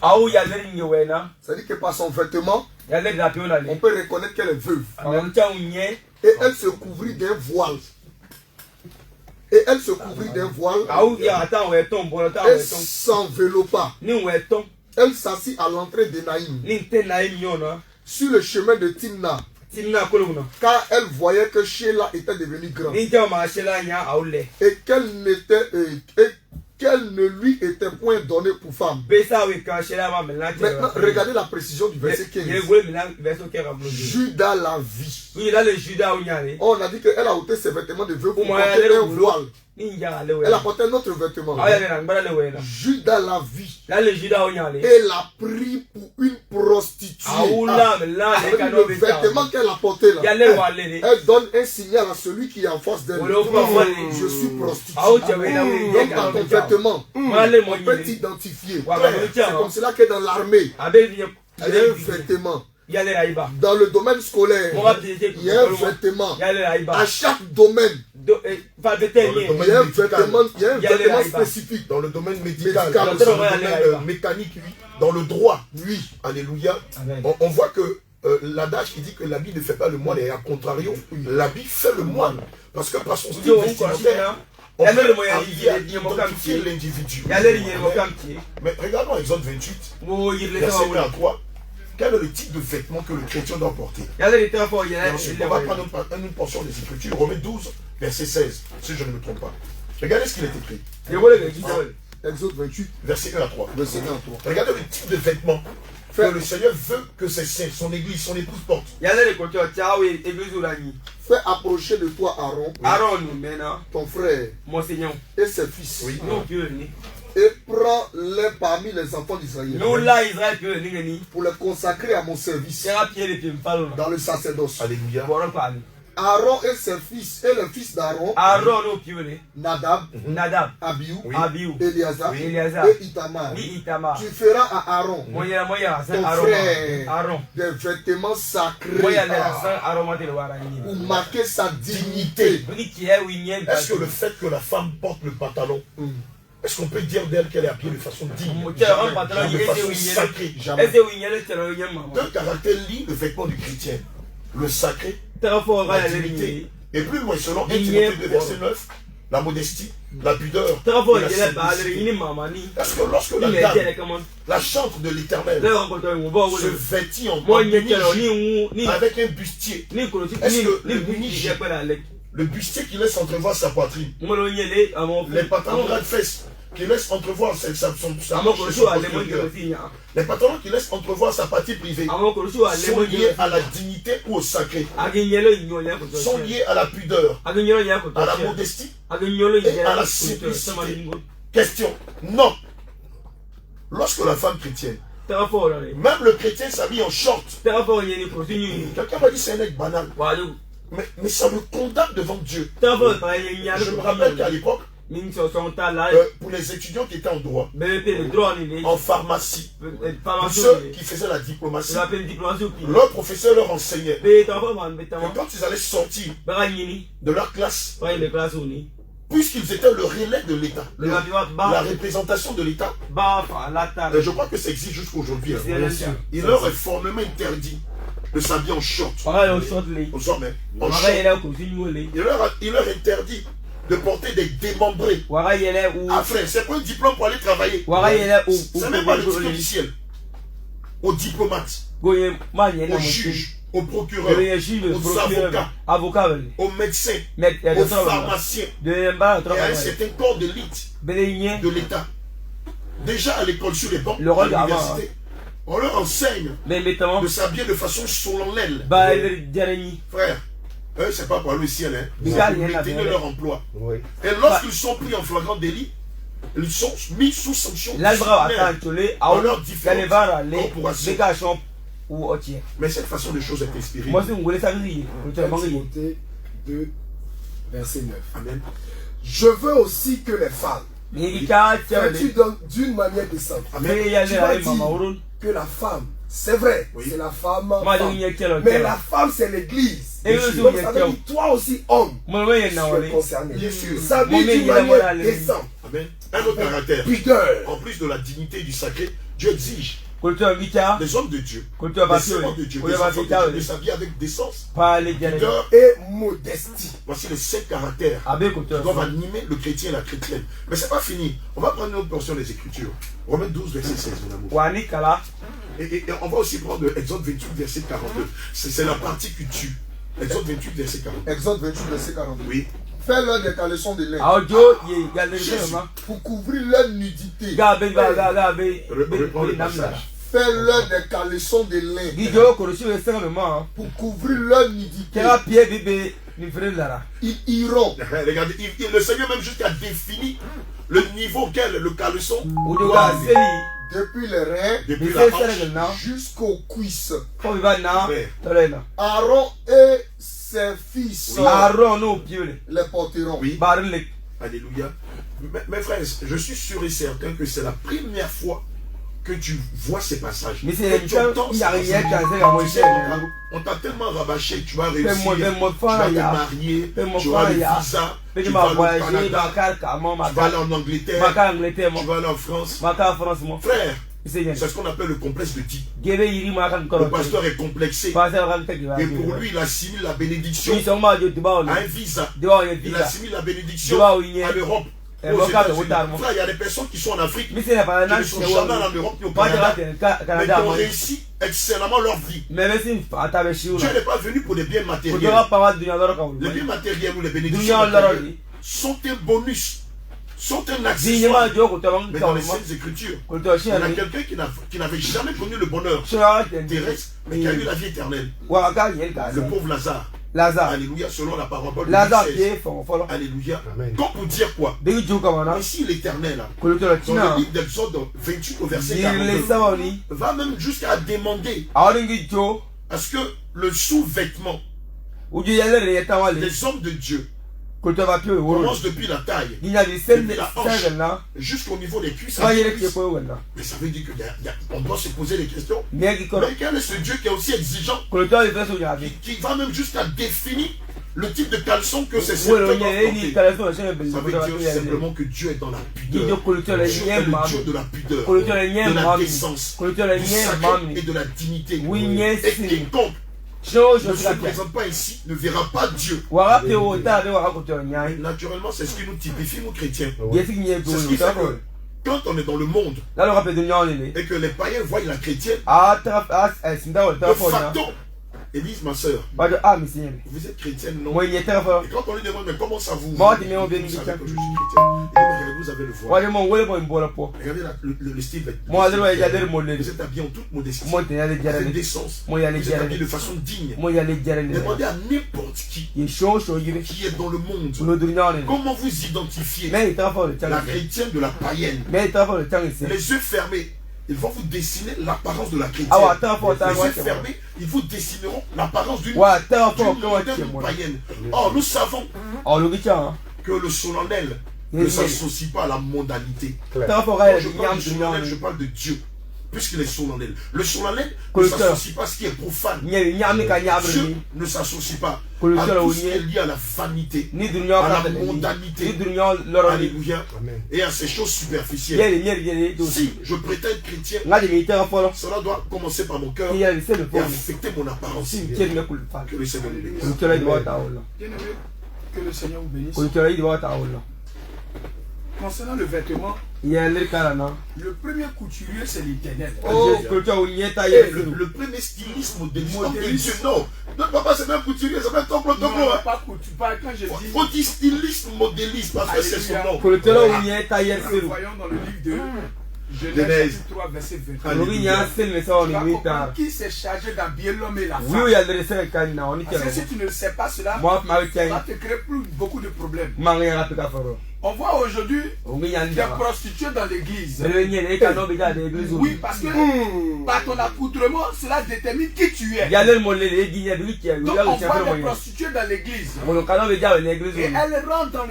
C'est-à-dire que par son vêtement, on peut reconnaître qu'elle est veuve. Et elle se couvrit d'un voile. Et elle se couvrit d'un voile. Elle s'enveloppa. Elle s'assit à l'entrée de Naïm, sur le chemin de Timna. Car elle voyait que Sheila était devenue grande. Et qu'elle ne lui était point donnée pour femme. Maintenant, regardez la précision du verset 15. Judas la vit. On a dit qu'elle a ôté ses vêtements de veuve pour porter un voile. Elle a porté un autre vêtement. Judas la vit. Et l'a pris pour une prostituée. Le vêtement qu'elle a porté là, elle donne un signal à celui qui est en face d'elle. Je suis prostituée. Donc dans ton vêtement, on peut t'identifier. C'est comme cela que dans l'armée, il y a un vêtement. Dans le domaine scolaire, il y a un vêtement. À chaque domaine, il y a un vêtement spécifique. Dans le domaine médical, dans le domaine mécanique, oui. Dans le droit, oui. Alléluia. On voit que l'adage qui dit que l'habit ne fait pas le moine, et à contrario, l'habit fait le moine. Parce que par son style vestimentaire, on peut arriver à identifier l'individu. Mais regardons Exode 28, verset 1 à 3. Quel est le type de vêtement que le chrétien doit porter? Ensuite, on va prendre une portion des Écritures, Romains 12, verset 16, si je ne me trompe pas. Regardez ce qu'il est écrit. Exode 28, verset 1 à 3. Regardez le type de vêtement que le Seigneur veut que ses saints, son église, son épouse porte. Fais approcher de toi Aaron, ton frère, et ses fils. Oui. Et prends-les parmi les enfants d'Israël pour les consacrer à mon service dans le sacerdoce. Alléluia. Aaron et ses fils, et le fils d'Aaron, Nadab, Abiou, Éléazar et Itamar. Tu feras à Aaron, ton frère, des vêtements sacrés pour marquer sa dignité. Est-ce que le fait que la femme porte le pantalon, est-ce qu'on peut dire d'elle qu'elle est habillée de façon digne, de façon sacrée? Jamais. Deux caractères lient le vêtement du chrétien. Le sacré, la dignité. Et plus loin, selon 1 Timothée 2, verset 9, la modestie, la pudeur et la simplicité. Est-ce que lorsque la dame, la chantre de l'Éternel, se vêtit en niche avec un bustier, est-ce que le bustier qui laisse entrevoir sa poitrine, les pantalons ras de fesses qui laissent entrevoir les pantalons qui laissent entrevoir sa partie privée sont liés à la dignité ou au sacré, sont liés à la pudeur, à la modestie et à la simplicité. Question: non. Lorsque la femme chrétienne, même le chrétien s'habille en short, quelqu'un m'a dit c'est un acte banal, mais ça me condamne devant Dieu. Je me rappelle qu'à l'époque, pour les étudiants qui étaient en droit, en pharmacie, pour ceux qui faisaient la diplomatie, leur professeur leur enseignait que quand ils allaient sortir de leur classe, puisqu'ils étaient le relais de l'État, la représentation de l'État, je crois que ça existe jusqu'aujourd'hui. Il leur est formellement interdit de s'habiller en short. Il leur interdit de porter des démembrés. Ah frère, c'est pas un diplôme pour aller travailler. C'est même pas le diplôme du ciel. Aux diplomates, aux juges, aux procureurs, aux avocats, aux médecins, aux pharmaciens, et à un certain corps d'élite de l'État. Déjà à l'école, sur les bancs, à l'université, on leur enseigne de s'habiller de façon solennelle. Frère, eux, c'est pas pour aller au ciel, hein. C'est pour maintenir leur emploi. Et lorsqu'ils sont pris en flagrant délit, ils sont mis sous sanction dans leurs différentes corporations. Mais cette façon de choses est inspirée. Timothée 2, verset 9. Amen. Je veux aussi que les femmes, vêtues d'une manière décente, tu vas dire que la femme, c'est vrai, c'est la femme, mais la femme c'est l'église. Donc ça veut dire toi aussi homme, tu es concerné. Bien sûr. S'habille d'une manière décente. Amen. Un autre caractère. Pudeur. En plus de la dignité du sacré, Dieu exige des hommes de Dieu, des servants de Dieu, des enfants de Dieu, de s'habiller avec décence, pudeur et modestie. Voici les 5 caractères qui doivent animer le chrétien et la chrétienne. Mais c'est pas fini. On va prendre une autre portion des Écritures. Romains 12, verset 16, mon amour. Et on va aussi prendre Exode 28, verset 42. C'est la partie qui tue. Exode 28, verset 42. Exode 28, verset 42. Oui. Fais-leur des caleçons de lin pour couvrir leur nudité. Reprends le passage. Fais-leur des caleçons de lin pour couvrir leur nudité. Ils iront. Regardez, le Seigneur même jusqu'à définir le niveau auquel le caleçon depuis les reins, depuis la hanche, jusqu'aux cuisses. Aaron et ses fils les porteront. Oui. Alléluia. Mes frères, je suis sûr et certain que c'est la première fois que tu vois ces passages. On t'a tellement rabâché, tu vas réussir, tu vas te marier, tu vas aller au visa, tu vas aller au Canada, tu vas aller en Angleterre, tu vas aller en France. Frère, c'est ce qu'on appelle le complexe de type. Le pasteur est complexé. Et pour lui, il assimile la bénédiction à un visa. Il assimile la bénédiction à l'Europe. Frère, il y a des personnes qui sont en Afrique, qui ne sont jamais en Europe ni au Canada, mais qui ont réussi excellemment leur vie. Dieu n'est pas venu pour des biens matériels. Les biens matériels ou les bénédictions matérielles sont un bonus, sont un accessoire. Mais dans les Saintes Écritures, il y a quelqu'un qui n'avait jamais connu le bonheur terrestre, mais qui a eu la vie éternelle. Le pauvre Lazare. Alléluia, selon la parabole de Lazare. Alléluia. Comme pour dire quoi? Ici l'Éternel, dans le livre d'Exode 28 au verset 42, va même jusqu'à demander à ce que le sous-vêtement des hommes de Dieu commence depuis la taille, depuis la hanche, jusqu'au niveau des cuisses. Mais ça veut dire qu'on doit se poser des questions. Mais quel est ce Dieu qui est aussi exigeant, qui va même jusqu'à définir le type de caleçon que c'est cette porter? Ça veut dire simplement que Dieu est dans la pudeur. Dieu est le Dieu de la pudeur, de la décence, du sacré et de la dignité. Et quiconque ne se présente pas ici ne verra pas Dieu. Naturellement, c'est ce qui nous typifie, nous chrétiens. C'est ce qui fait que quand on est dans le monde et que les païens voient la chrétienne, de facto, ils disent: ma soeur, vous êtes chrétienne, non? Et quand on lui demande: mais comment ça vous savez que je suis chrétienne? Il dit: vous avez le voile. Regardez le style vêtement. Vous êtes habillé en toute modestie, avec décence. Vous êtes habillé de façon digne. Demandez à n'importe qui est dans le monde comment vous identifiez la chrétienne de la païenne. Les yeux fermés, ils vont vous dessiner l'apparence de la chrétienne. Les yeux fermés, ils vous dessineront l'apparence d'une païenne. Or, nous savons que le solennel ne s'associe pas à la mondanité. Quand je parle de solennel, je parle de Dieu, puisqu'il est solennel. Le solennel ne s'associe pas à ce qui est profane. Dieu ne s'associe pas à tout ce qui est lié à la vanité, à la mondanité, alléluia, et à ces choses superficielles. Si je prétends être chrétien, cela doit commencer par mon cœur et affecter mon apparence. Que le Seigneur nous bénisse. Que le Seigneur vous bénisse. Concernant le vêtement, le premier couturier, c'est l'Éternel. Le premier styliste modéliste. Non, papa, c'est même couturier, c'est même ton protocole. Non, pas couturier. Quand je dis. On dit styliste modéliste parce que c'est son nom. Nous le voyons dans le livre de Genèse 3, verset 20. Qui s'est chargé d'habiller l'homme et la femme? Parce que si tu ne sais pas cela, ça va te créer beaucoup de problèmes. On voit aujourd'hui des prostituées dans l'église. Oui, parce que par ton accoutrement, cela détermine qui tu es. Donc on voit des prostituées dans l'église. Et elles rentrent dans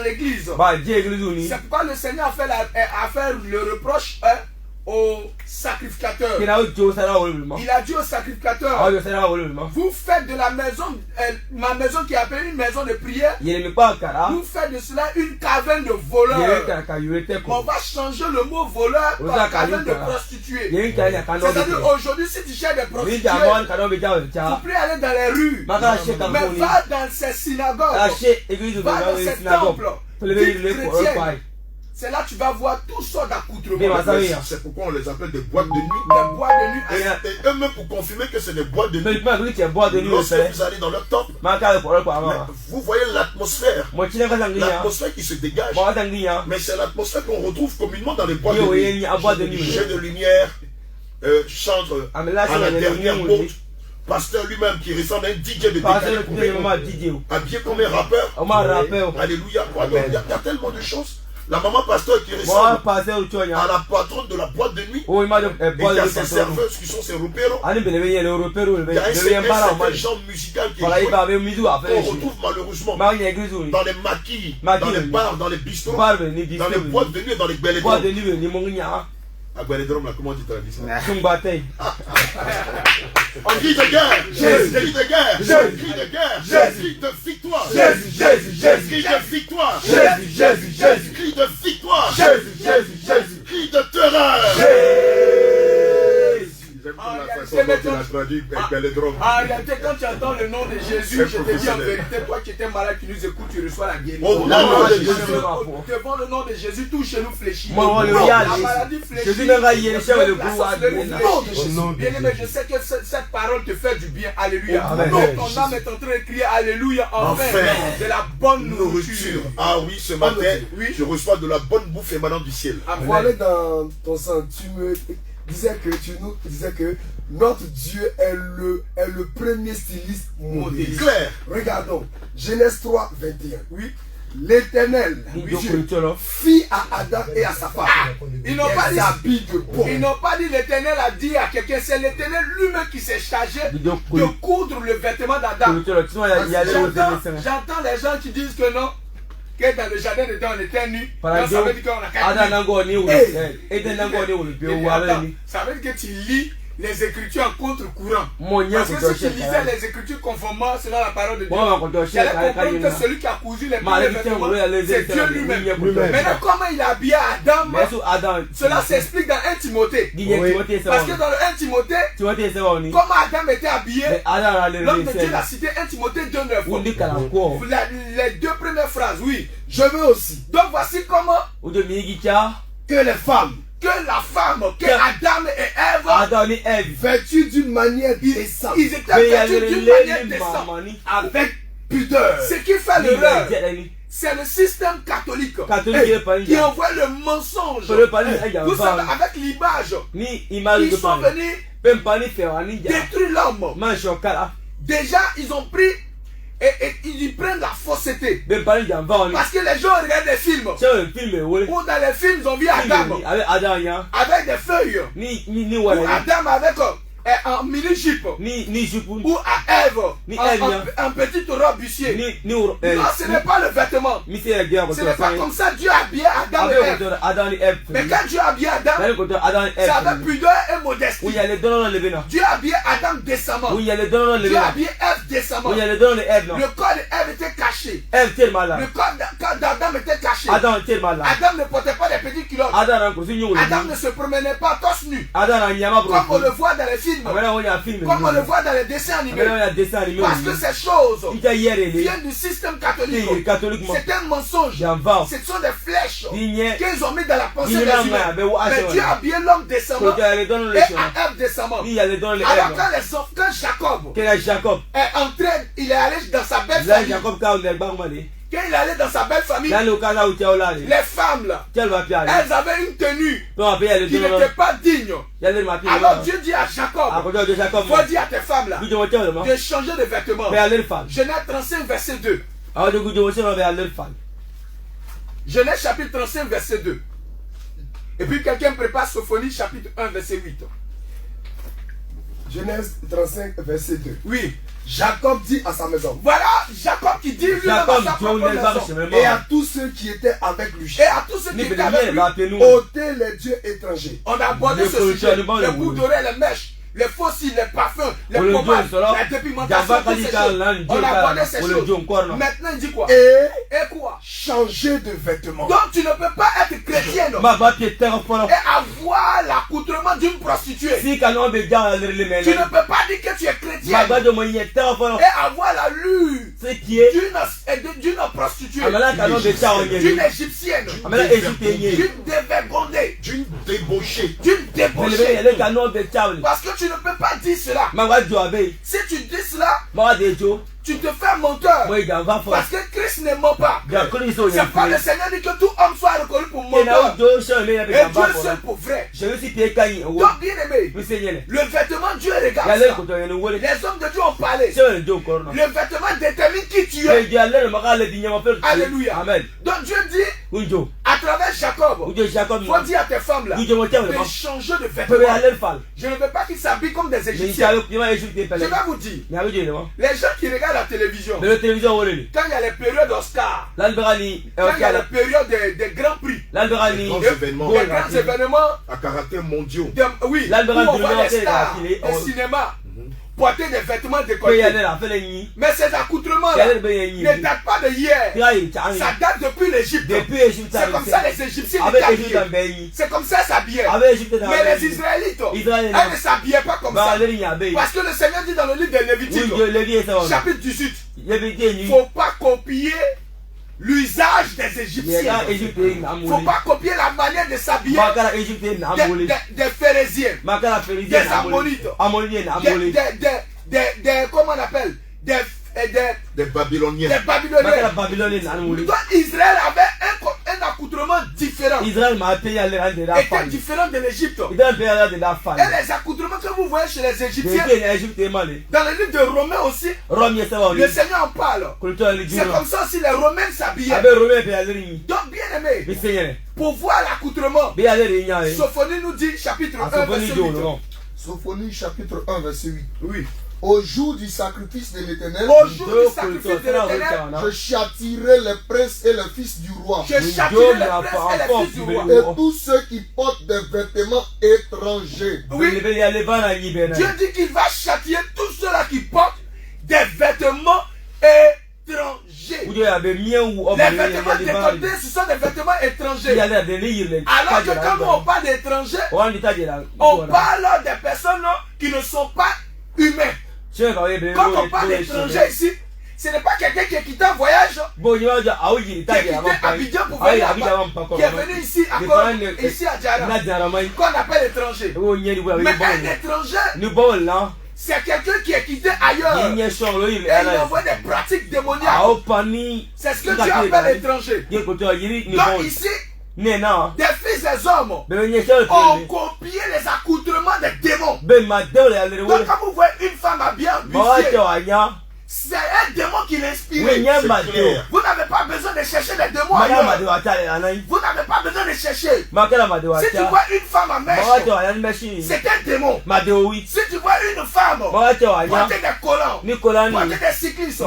l'église. C'est pourquoi le Seigneur a fait le reproche au sacrificateur. Il a dit au sacrificateur: vous faites de la maison, ma maison qui est appelée une maison de prière, vous faites de cela une caverne de voleurs. On va changer le mot voleur par caverne de prostituées. C'est-à-dire aujourd'hui, si tu cherches des prostituées, tu ne peux aller dans les rues, mais va dans ces synagogues, va dans ces temples, dites chrétiennes. c'est là que tu vas voir toutes sortes d'accoutrements. C'est pourquoi on les appelle des boîtes de nuit. Des boîtes de nuit. Et eux-mêmes pour confirmer que c'est des boîtes de nuit. Lorsque vous allez dans leur temple, vous voyez l'atmosphère. L'atmosphère qui se dégage. Mais c'est l'atmosphère qu'on retrouve communément dans les boîtes de nuit. Jeu de lumière, chantre à la dernière note. Pasteur lui-même qui ressemble à un DJ de décalé, habillé comme un rappeur. Alléluia. Il y a tellement de choses. La maman pasteur qui ressemble à la patronne de la boîte de nuit. Et il y a ses serveuses qui sont ses repéros. Il y a un certain genre musical qui est joué, qu'on retrouve malheureusement dans les maquis, dans les bars, dans les bistrots, dans les boîtes de nuit et dans les belledrums. À Belledrum, là, comment tu traduis ça? On crie de guerre, Jésus, crie de guerre, Jésus, crie de guerre, Jésus, de victoire, Jésus, Jésus, Jésus, crie de victoire, Jésus, Jésus, Jésus, crie de victoire, Jésus, Jésus, Jésus, crie de terreur. En réalité, quand tu entends le nom de Jésus, je te dis en vérité, toi qui étais malade, qui nous écoutes, tu reçois la guérison. Devant le nom de Jésus, tout chez nous fléchit. La maladie fléchit. Bien-aimé, je sais que cette parole te fait du bien. Alléluia. Ton âme est en train de crier Alléluia. Enfin, de la bonne nourriture. Ah oui, ce matin, je reçois de la bonne bouffe émanant du ciel. Pour aller dans ton sang, tu nous disais que notre Dieu est le premier styliste modéliste. Clair. Regardons, Genèse 3, 21. Oui. L'Éternel fit à Adam et à sa femme ils n'ont pas dit l'Éternel a dit à quelqu'un, c'est l'Éternel lui-même qui s'est chargé de coudre le vêtement d'Adam. J'entends les gens qui disent que non, que dans le jardin d'Éden on était nus. Ça veut dire qu'on a ça veut dire que tu lis les écritures en contre-courant. Parce que si tu lisais les écritures conformément selon la parole de Dieu, tu allais comprendre que celui qui a cousu les premiers vêtements, c'est Dieu lui-même. Maintenant, comment il a habillé Adam, cela s'explique dans 1 Timothée. Parce que dans le 1 Timothée, comment Adam était habillé, l'homme de Dieu l'a cité 1 Timothée 2:9. Les deux premières phrases, oui. Je veux aussi. Donc voici comment que les femmes, que la femme, que Adam et Ève, vêtus d'une manière décente, ils étaient vêtus d'une manière décente, avec pudeur. Ce qui fait l'erreur, c'est le système catholique qui envoie le mensonge. Vous savez, avec l'image, ils sont venus détruire l'homme. Déjà, ils ont pris et ils prennent la fausseté. Parce que les gens regardent des films. Où dans les films, ils ont vu Adam avec des feuilles. Ou Adam avec un mini-jupe. Ou à Ève un petit robe bustier. Non, ce n'est pas le vêtement. Ce n'est pas comme ça Dieu a habillé Adam et Ève. Mais quand Dieu a habillé Adam, c'est avec pudeur et modestie. Dieu a habillé Adam décemment. Dieu a habillé Ève décemment. Le corps d'Ève était caché. Le corps d'Adam était caché. Adam ne portait pas des petites culottes. Adam ne se promenait pas torse nu. Comme on le voit dans les films. Comme on le voit dans les dessins animés. Parce que ces choses viennent du système catholique. C'est un mensonge. Ce sont des flèches qu'ils ont mis dans la pensée des humains. Mais Dieu a habillé l'homme décemment et à Ève décemment. Alors quand Jacob est entré, il est allé dans sa belle famille. Quand il allait dans sa belle famille, les femmes là, elles avaient une tenue qui n'était pas digne. Alors Dieu dit à Jacob, faut dire à tes femmes là de changer de vêtements. Genèse 35 verset 2. Genèse chapitre 35 verset 2. Et puis quelqu'un prépare Sophonie chapitre 1 verset 8. Genèse 35 verset 2. Oui. Jacob dit à sa maison. Voilà Jacob qui dit lui-même à sa propre maison. Et à tous ceux qui étaient avec lui. Et à tous ceux qui étaient avec lui. Ôtez les dieux étrangers. On a abordé ce sujet. Les bouts d'oreilles, les mèches, les faux cils, les parfums, les pommades, la dépigmentation, toutes ces choses. On abordait ces choses. Maintenant, il dit quoi? Et quoi? Changer de vêtements. Donc tu ne peux pas être chrétien et avoir l'accoutrement d'une prostituée. Tu ne peux pas dire que tu es chrétien et avoir l'allure d'une prostituée, d'une égyptienne, d'une dévergondée, d'une débauchée. Parce que tu ne peux pas dire cela. Si tu dis cela, tu te fais menteur. Parce que Christ ne ment pas. C'est pas le Seigneur dit que tout homme soit reconnu pour menteur. Et Dieu seul pour vrai. Donc bien aimé, le vêtement Dieu regarde ça. Les hommes de Dieu ont parlé. Le vêtement détermine qui tu es. Alléluia. Donc Dieu dit à travers Jacob, faut dire à tes femmes là, de changer de vêtements. Je ne veux pas qu'ils s'habillent comme des Égyptiens. Je vais vous dire, les gens qui regardent la télévision, quand il y a les périodes d'Oscar, quand il y a les périodes des grands prix, les grands événements à caractère mondial, oui, où on voit les stars au cinéma porter des vêtements décolletés. Mais ces accoutrements-là ne datent pas de hier. Ça date depuis l'Égypte. C'est comme ça les Égyptiens étaient habillés. C'est comme ça s'habillaient. Mais les Israélites, elles ne s'habillaient pas comme ça. Parce que le Seigneur dit dans le livre de Lévitique, chapitre 18, il ne faut pas copier l'usage des Égyptiens. Il ne faut pas copier la manière de s'habiller des Phérésiens, des Ammonites, comment on appelle, des Babyloniens. Donc Israël avait un accoutrement différent. Était différent de l'Égypte. Et les accoutrements que vous voyez chez les Égyptiens, dans le livre de Romains aussi, le Seigneur en parle. C'est comme ça aussi les Romains s'habillaient. Donc bien aimé, pour voir l'accoutrement, Sophonie nous dit chapitre 1 verset 8. Sophonie chapitre 1 verset 8. Oui. Au jour du sacrifice de l'Éternel, je châtirai les princes et les fils du roi. Et tous ceux qui portent des vêtements étrangers. Oui. Dieu dit qu'il va châtier tous ceux-là qui portent des vêtements étrangers. Les vêtements décolletés, ce sont des vêtements étrangers. Alors que quand on parle d'étrangers, on parle des personnes qui ne sont pas humains. Quand on parle d'étrangers ici, ce n'est pas quelqu'un qui est quitté en voyage, qui est quitté Abidjan pour venir là-bas, qui est venu ici à cause, ici à Djara, qu'on appelle étranger. Mais un étranger, c'est quelqu'un qui est quitté ailleurs et il envoie des pratiques démoniaques. C'est ce que tu appelles étranger. Donc ici, des fils des hommes ont copié les accoutrements des démons. Donc quand vous voyez une femme habillée en bustier, c'est un démon qui l'inspire. Vous n'avez pas besoin de chercher des démons ailleurs. Vous n'avez pas besoin de chercher. Si tu vois une femme en mèche, c'est un démon. Si tu vois une femme porter des collants, porter des cyclistes,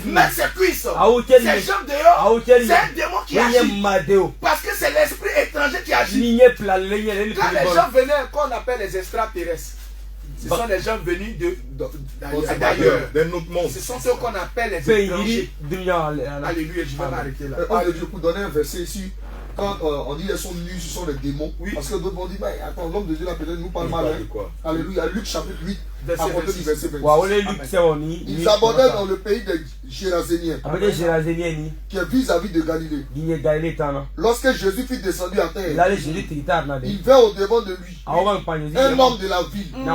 mettre ses cuisses, ses jambes dehors, c'est un démon qui agit. Parce que c'est l'esprit étranger qui agit. Quand les gens venaient, qu'on appelle les extraterrestres, ce sont les gens venus d'ailleurs. Ce sont ceux qu'on appelle les étrangers. Alléluia, je vais m'arrêter là. On Dieu pour donner un verset ici. Quand on dit qu'ils sont nus, ce sont des démons. Oui. Parce que d'autres vont dire, attends, l'homme de Dieu là peut-être nous parle mal. Alléluia. Luc chapitre 8, à partir du verset 26. Ils abondaient dans le pays des Géraséniens, qui est vis-à-vis de Galilée. Lorsque Jésus fut descendu à terre, il vint au devant de lui un homme de la ville, un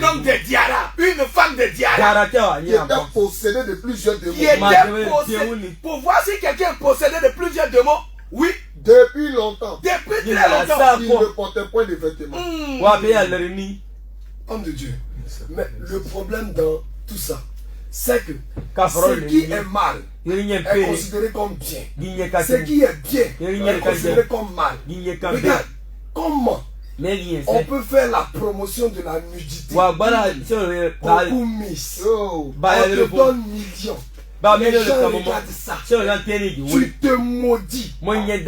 homme de Diara, une femme de Diara, qui était possédé de plusieurs démons. Pour voir si quelqu'un est possédé de plusieurs démons, oui. Depuis longtemps. Depuis très longtemps. Il ne portait point de vêtements. Homme de Dieu. Mais le problème dans tout ça, c'est que ce qui est mal est considéré comme bien. Ce qui est bien est considéré comme mal. Regarde, comment on peut faire la promotion de la nudité. Beaucoup miss. On te donne millions. Les gens regardent ça. Tu te maudis. Quand tu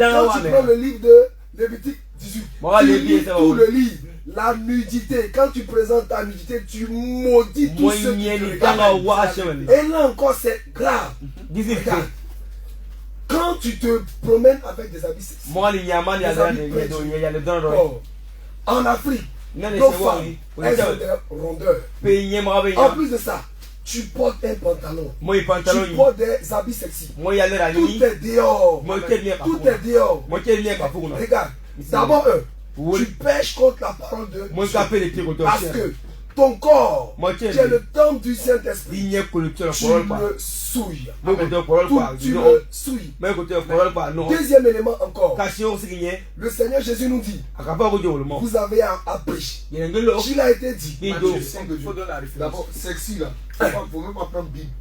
prends le livre de Lévitique 18, tu lis tout le livre. La nudité, quand tu présentes ta nudité, tu maudis tous ceux qui te regardent. Et là encore, c'est grave. Regarde. Quand tu te promènes avec des habits sexy, en Afrique, nos femmes, elles ont des rondeurs. En plus de ça, tu portes un pantalon, tu portes des habits sexy. Tout est dehors. Tout est dehors. Regarde, d'abord, tu pêches contre la parole de Dieu. Parce que ton corps, qui est le temple du Saint-Esprit, tu le souilles. Tu le souilles. Deuxième élément encore. Le Seigneur Jésus nous dit, vous avez appris. Il a été dit. D'abord, sexy là. Il ne faut même pas prendre Bible.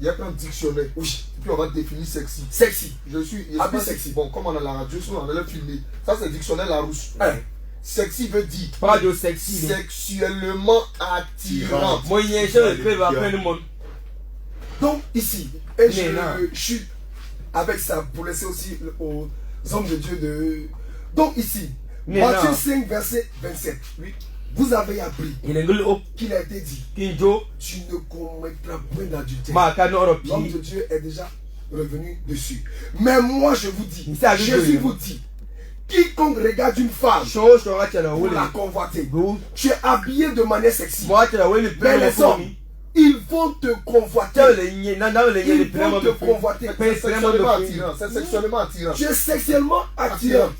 Il y a plein de dictionnaires. Oui. Puis on va définir sexy. Sexy. Je suis sexy. Bon, comme on a la radio, sinon on a le filmé. Ça, c'est le dictionnaire Larousse. Sexy veut dire sexuellement attirant. Donc ici, et je suis avec ça pour laisser aussi aux hommes de Dieu de... Donc ici, Matthieu 5 verset 27. Oui. Vous avez appris qu'il a été dit, tu ne commettras point d'adultère. L'homme de Dieu est déjà revenu dessus. Mais moi je vous dis, Jésus vous dit, quiconque regarde une femme pour la convoiter, tu es habillé de manière sexy. Mais les hommes, ils vont te convoiter. Ils vont te convoiter. C'est sexuellement attirant. Tu es sexuellement attirant.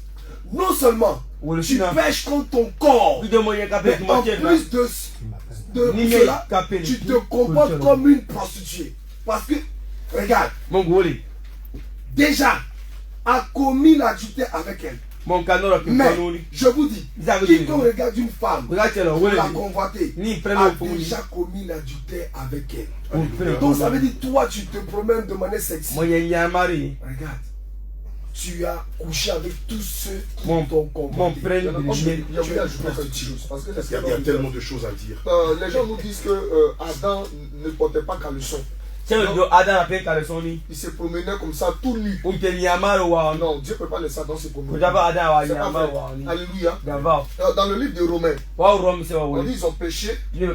Non seulement tu pêches contre ton corps, mais en plus de cela, tu te comportes comme une prostituée. Parce que, regarde, déjà a commis l'adultère avec elle. Mais je vous dis, quiconque regarde une femme pour la convoiter a déjà commis l'adultère avec elle. Donc ça veut dire, toi tu te promènes de manière sexy. Regarde, tu as couché avec tous ceux qui t'ont convoité. Il y a tellement de choses à dire. Les gens nous disent que Adam ne portait pas caleçon. Il se promenait comme ça tout nu. Non, Dieu ne peut pas laisser Adam se promener. Alléluia. Dans le livre de Romains, on dit qu'ils ont péché et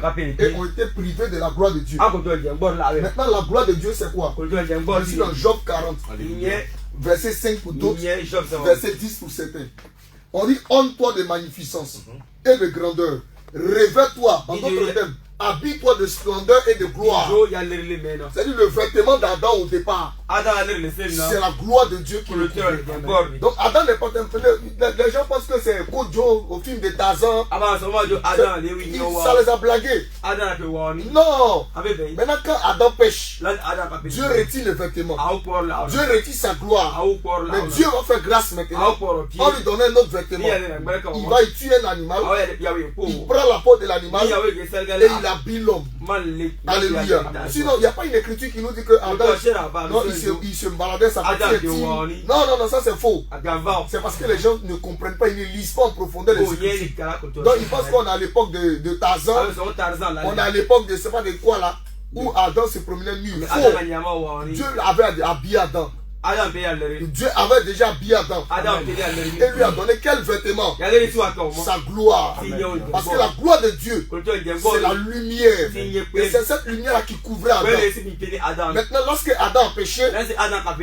ont été privés de la gloire de Dieu. Maintenant, la gloire de Dieu, c'est quoi? Ici dans Job 40, verset 5 pour d'autres, verset 10 pour certains. On dit, honte-toi de magnificence et de grandeur. Révèle-toi, en d'autres termes, habille-toi de splendeur et de gloire. C'est-à-dire le vêtement d'Adam au départ. C'est la gloire de Dieu qui le couvre. Donc Adam n'est pas un peu... Les gens pensent que c'est Kojo au film de Tarzan. Ça les a blagués. Non. Maintenant quand Adam pêche, Dieu retire le vêtement. Dieu retire sa gloire. Mais Dieu va faire grâce maintenant. On lui donne un autre vêtement. Il va y tuer un animal. Il prend la peau de l'animal et il habille l'homme. Alléluia. Sinon, il n'y a pas une écriture qui nous dit que Adam, non, il se baladait sa petite. Non, ça c'est faux. C'est parce que les gens ne comprennent pas, ils ne lisent pas en profondeur les écritures. Donc ils pensent qu'on est à l'époque de Tarzan, on est à l'époque de je sais pas de quoi là, où Adam se promenait nu. Dieu avait habillé Adam. Dieu avait déjà habillé Adam. Et lui a donné quel vêtement? Sa gloire. Parce que la gloire de Dieu, c'est la lumière. Et c'est cette lumière qui couvrait Adam. Maintenant, lorsque Adam a péché,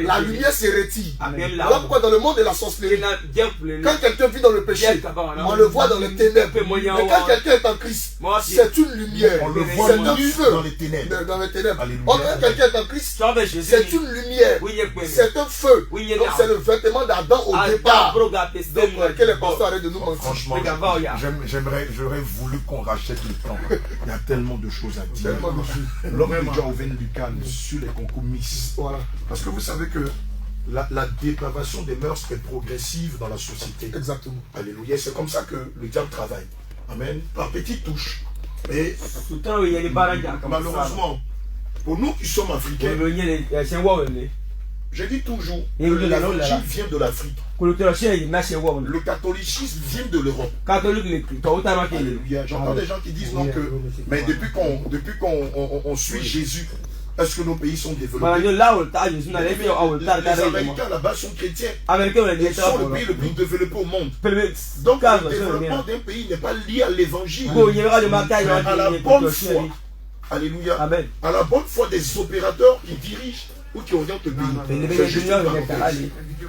la lumière se retire. Voilà pourquoi dans le monde de la sorcellerie, quand quelqu'un vit dans le péché, on le voit dans les ténèbres. Mais quand quelqu'un est en Christ, c'est une lumière. On le voit dans les ténèbres. Quand quelqu'un est en Christ, c'est une lumière. C'est un feu. Donc c'est le vêtement d'Adam au départ. Donc que les pasteurs arrêtent de nous mentir. Franchement, j'aurais voulu qu'on rachète le temps. Il y a tellement de choses à dire. L'homme de Dieu Oven Lucan sur les concours Miss. Voilà. Parce que vous savez que la dépravation des mœurs est progressive dans la société. Exactement. Alléluia. C'est comme ça que le diable travaille. Amen. Par petites touches. Et malheureusement, pour nous qui sommes africains, je dis toujours que l'évangile vient de l'Afrique. Le catholicisme vient de l'Europe. Alléluia. J'entends des gens qui disent non que, mais depuis qu'on suit Jésus, Est-ce que nos pays sont développés? Les Américains là-bas sont chrétiens. Ils sont le pays le plus développé au monde. Donc le développement d'un pays n'est pas lié à l'évangile, mais à la bonne foi. Alléluia. Amen. À la bonne foi des opérateurs qui dirigent ou qui orientent le pays.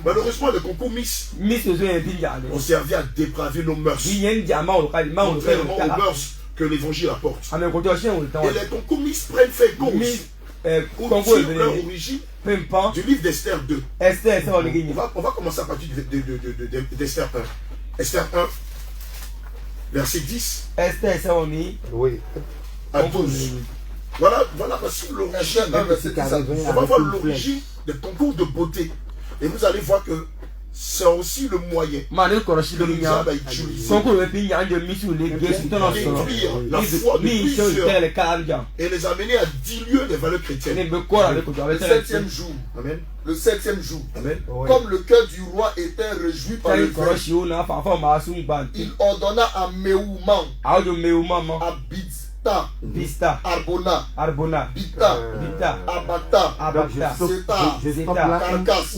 Malheureusement, le concours Miss ont servi à dépraver nos mœurs. Contrairement aux mœurs que l'évangile apporte. Et les concours Miss prennent fait gauche. Pour dire leur origine du livre d'Esther 2. On va commencer à partir d'Esther 1. Esther 1, verset 10 à 12. Voilà voici l'origine. On va voir l'origine des concours de beauté. Et vous allez voir que c'est aussi le moyen que les hommes va utiliser pour détruire la foi de plusieurs et les amener à diluer les valeurs chrétiennes. Le septième jour, Amen. Comme le cœur du roi était réjoui par le vin, il ordonna à Méouman, à Bista, Arbona, Bita, Abata, Seta, Carcasse,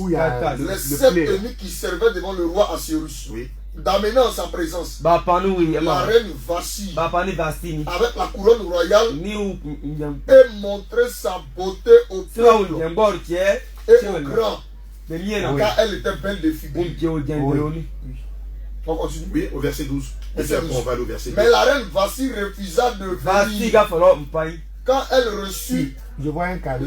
les 7 ennemis qui servaient devant le roi Assyrus. D'amener en sa présence la reine Vasti avec la couronne royale et montrer sa beauté au peuple et au grand, car elle était belle de figure. On continue. Oui, au verset 12. On va au verset 12. Mais la reine Vasti refusa de venir quand elle reçut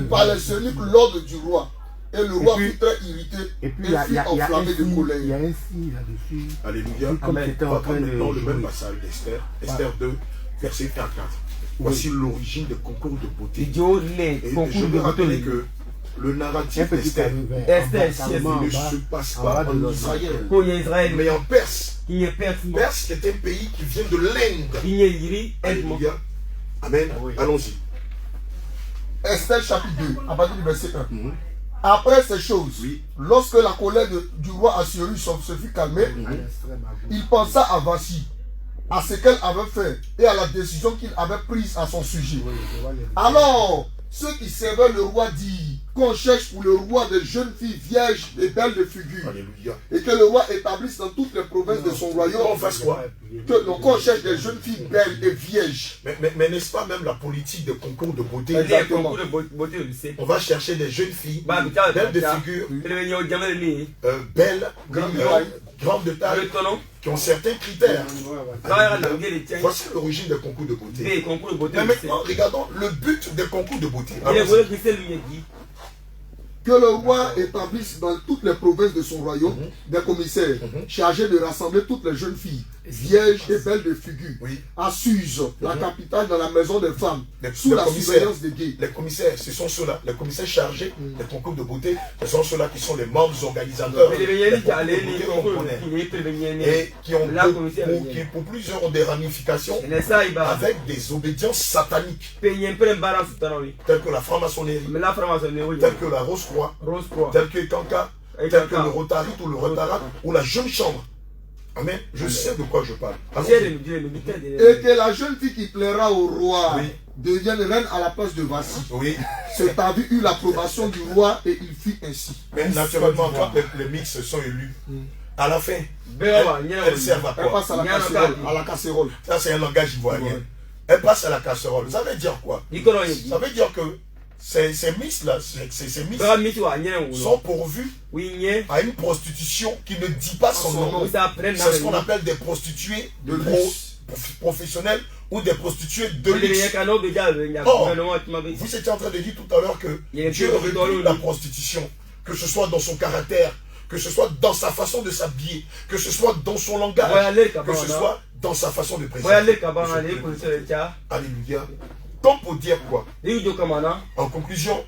par les eunuques l'ordre du roi. Et le roi fut très irrité et fut enflammé de colère. Il y a un signe là-dessus. Alléluia. Comme c'était en train de dans le même passage d'Esther, Esther 2, verset 4. Voici l'origine des concours de beauté. Et je me rappelle que le narratif d'Esther ne se passe pas en Israël, mais en Perse. Perse est un pays qui vient de l'Inde. Alléluia. Amen. Allons-y. Esther chapitre 2, à partir du verset 1. Après ces choses, lorsque la colère du roi Assyrus se fut calmée, il pensa à Vasti, à ce qu'elle avait fait et à la décision qu'il avait prise à son sujet. Alors, ceux qui servaient le roi dirent qu'on cherche pour le roi des jeunes filles vierges et belles de figure. Alléluia. Et que le roi établisse dans toutes les provinces de son royaume. On fasse quoi? Qu'on cherche des jeunes filles belles et vierges. Mais n'est-ce pas même la politique de concours de beauté? Exactement. On va chercher des jeunes filles belles de figure, belles, grandes de taille, qui ont certains critères. Voici l'origine des concours de beauté. Mais maintenant, regardons le but des concours de beauté. Que le roi établisse dans toutes les provinces de son royaume des commissaires chargés de rassembler toutes les jeunes filles, vierges et belles de figure, à Suse, la capitale, dans la maison des femmes, sous la surveillance des gays. Les commissaires, ce sont ceux-là, les commissaires chargés des concours de beauté, ce sont ceux-là qui sont les membres organisateurs. Et qui ont pour plusieurs ont des ramifications avec des obédiences sataniques, telles que la franc-maçonnerie, telles que la Rose-Croix, tel que Kanka, tel que le Rotary ou le Rotara ou la jeune chambre. Amen. Je sais de quoi je parle. Et que la jeune fille qui plaira au roi devienne reine à la place de Vasti. Cet avis eut l'approbation du roi et il fit ainsi. Mais naturellement, quand les mix sont élus, à la fin, elles servent à quoi? Elle passe à la casserole. Ça, c'est un langage ivoirien. Elle passe à la casserole. Ça veut dire quoi? Ça veut dire que ces miss-là, ces miss sont pourvus à une prostitution qui ne dit pas son nom. C'est ce qu'on appelle des prostituées professionnelles ou des prostituées de luxe. Or, vous étiez en train de dire tout à l'heure que Dieu réduit la prostitution, que ce soit dans son caractère, que ce soit dans sa façon de s'habiller, que ce soit dans son langage, que ce soit dans sa façon de présenter. Alléluia. Comme pour dire quoi? En conclusion,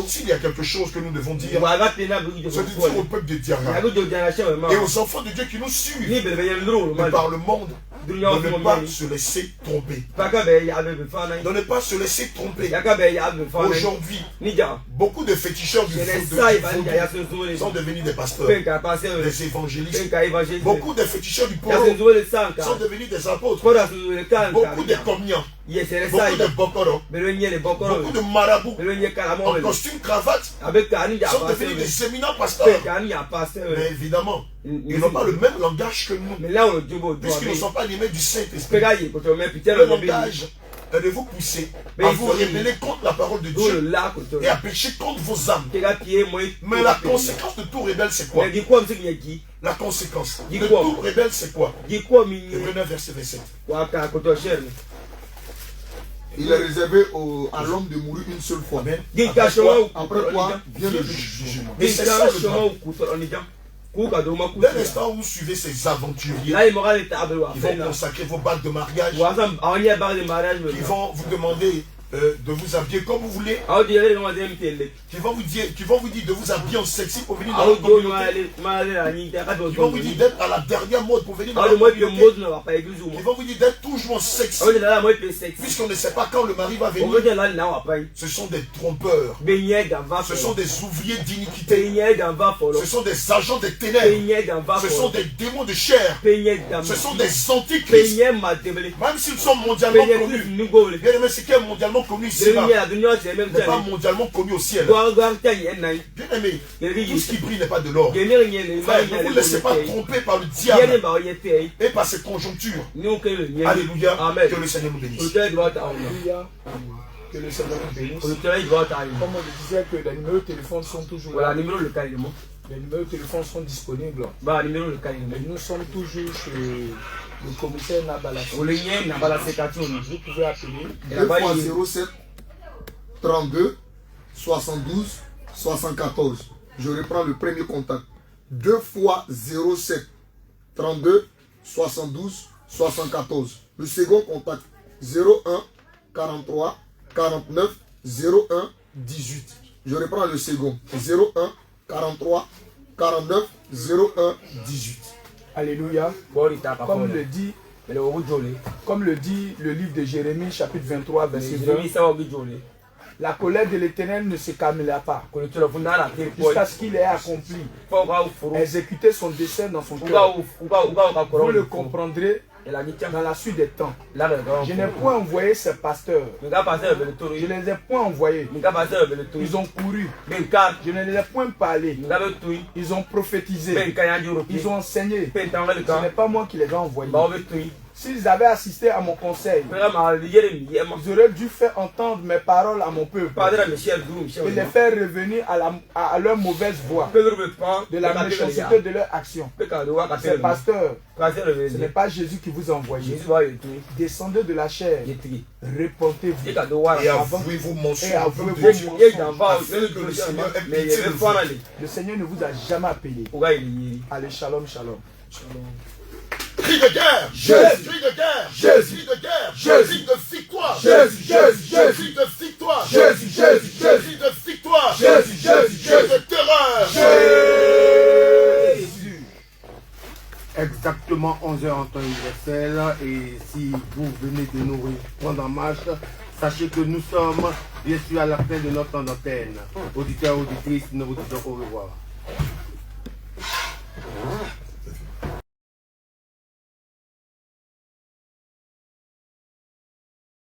s'il y a quelque chose que nous devons dire, c'est de dire au peuple de Diarra et aux enfants de Dieu qui nous suivent, mais par le monde, de ne pas se laisser tromper. De ne pas se laisser tromper. Aujourd'hui, beaucoup de féticheurs du vaudou sont devenus des pasteurs, des évangélistes. Beaucoup de féticheurs du porno sont devenus des apôtres. Beaucoup de communiants beaucoup de Bokoro, beaucoup de marabouts en costume cravate sont devenus des éminents pasteurs. Mais évidemment, ils n'ont pas le même langage que nous, puisqu'ils ne sont pas animés du Saint-Esprit. Le langage de vous pousser à vous rébeller contre la parole de Dieu et à pécher contre vos âmes. Mais la conséquence de tout rebelle, c'est quoi? La conséquence de tout rebelle, c'est quoi? Hébreux 9, verset 27. Il est réservé à l'homme de mourir une seule fois. Après quoi vient le jugement. Et c'est ça le drame. Dès l'instant où vous suivez ces aventuriers, ils vont consacrer vos bagues de mariage, qui vont vous demander de vous habiller comme vous voulez, qui vont vous dire de vous habiller en sexy pour venir dans la communauté, qui vont vous dire d'être à la dernière mode pour venir dans la communauté, qui vont vous dire d'être toujours en sexy, puisqu'on ne sait pas quand le mari va venir. Ce sont des trompeurs, ce sont des ouvriers d'iniquité, ce sont des agents des ténèbres, ce sont des démons de chair, ce sont des antichrist, même s'ils sont mondialement connus. Bien aimé, c'est qui est mondialement connu ici, n'est pas mondialement connu au ciel. Bien aimé, tout ce qui brille n'est pas de l'or. Ne vous laissez pas tromper par le diable et par ses conjonctures. Alléluia. Que le Seigneur nous bénisse. Que le Seigneur nous bénisse. Comme on disait que les numéros de téléphone sont toujours là. Les numéros de téléphone sont disponibles. Et nous sommes toujours chez le commissaire Nabalassi. Vous pouvez appeler 2 fois 07 32 72 74. Je reprends le premier contact. 2 fois 07 32 72 74. Le second contact 01 43 49 01 18. Je reprends le second 01 43 49 01 18. Alléluia. Comme le dit le livre de Jérémie, chapitre 23, verset 20. La colère de l'Éternel ne se calmera pas jusqu'à ce qu'il ait accompli, exécuter son dessein dans son cœur. Vous le comprendrez dans la suite des temps. Je n'ai point envoyé ces pasteurs. Je ne les ai point envoyés. Ils ont couru. Je ne les ai point parlé. Ils ont prophétisé. Ils ont enseigné. Ce n'est pas moi qui les ai envoyés. S'ils avaient assisté à mon conseil, ils auraient dû faire entendre mes paroles à mon peuple et les faire revenir à leur mauvaise voie, de la méchanceté de leur action. Ces pasteurs, ce n'est pas Jésus qui vous a envoyé. Descendez de la chair, répentez-vous et avouez-vous mensonges. Le Seigneur ne vous a jamais appelé. Allez, shalom, shalom. Cri de guerre, Jésus, cri de guerre, Jésus, cri de guerre, Jésus de victoire, Jésus, Jésus de victoire, Jésus, Jésus de victoire, Jésus, Jésus de terreur, Jésus. Exactement 11h en temps universel, et si vous venez de nous prendre en marche, sachez que nous sommes bien sûr à la fin de notre temps d'antenne. Auditeurs, auditrices, nous vous disons au revoir.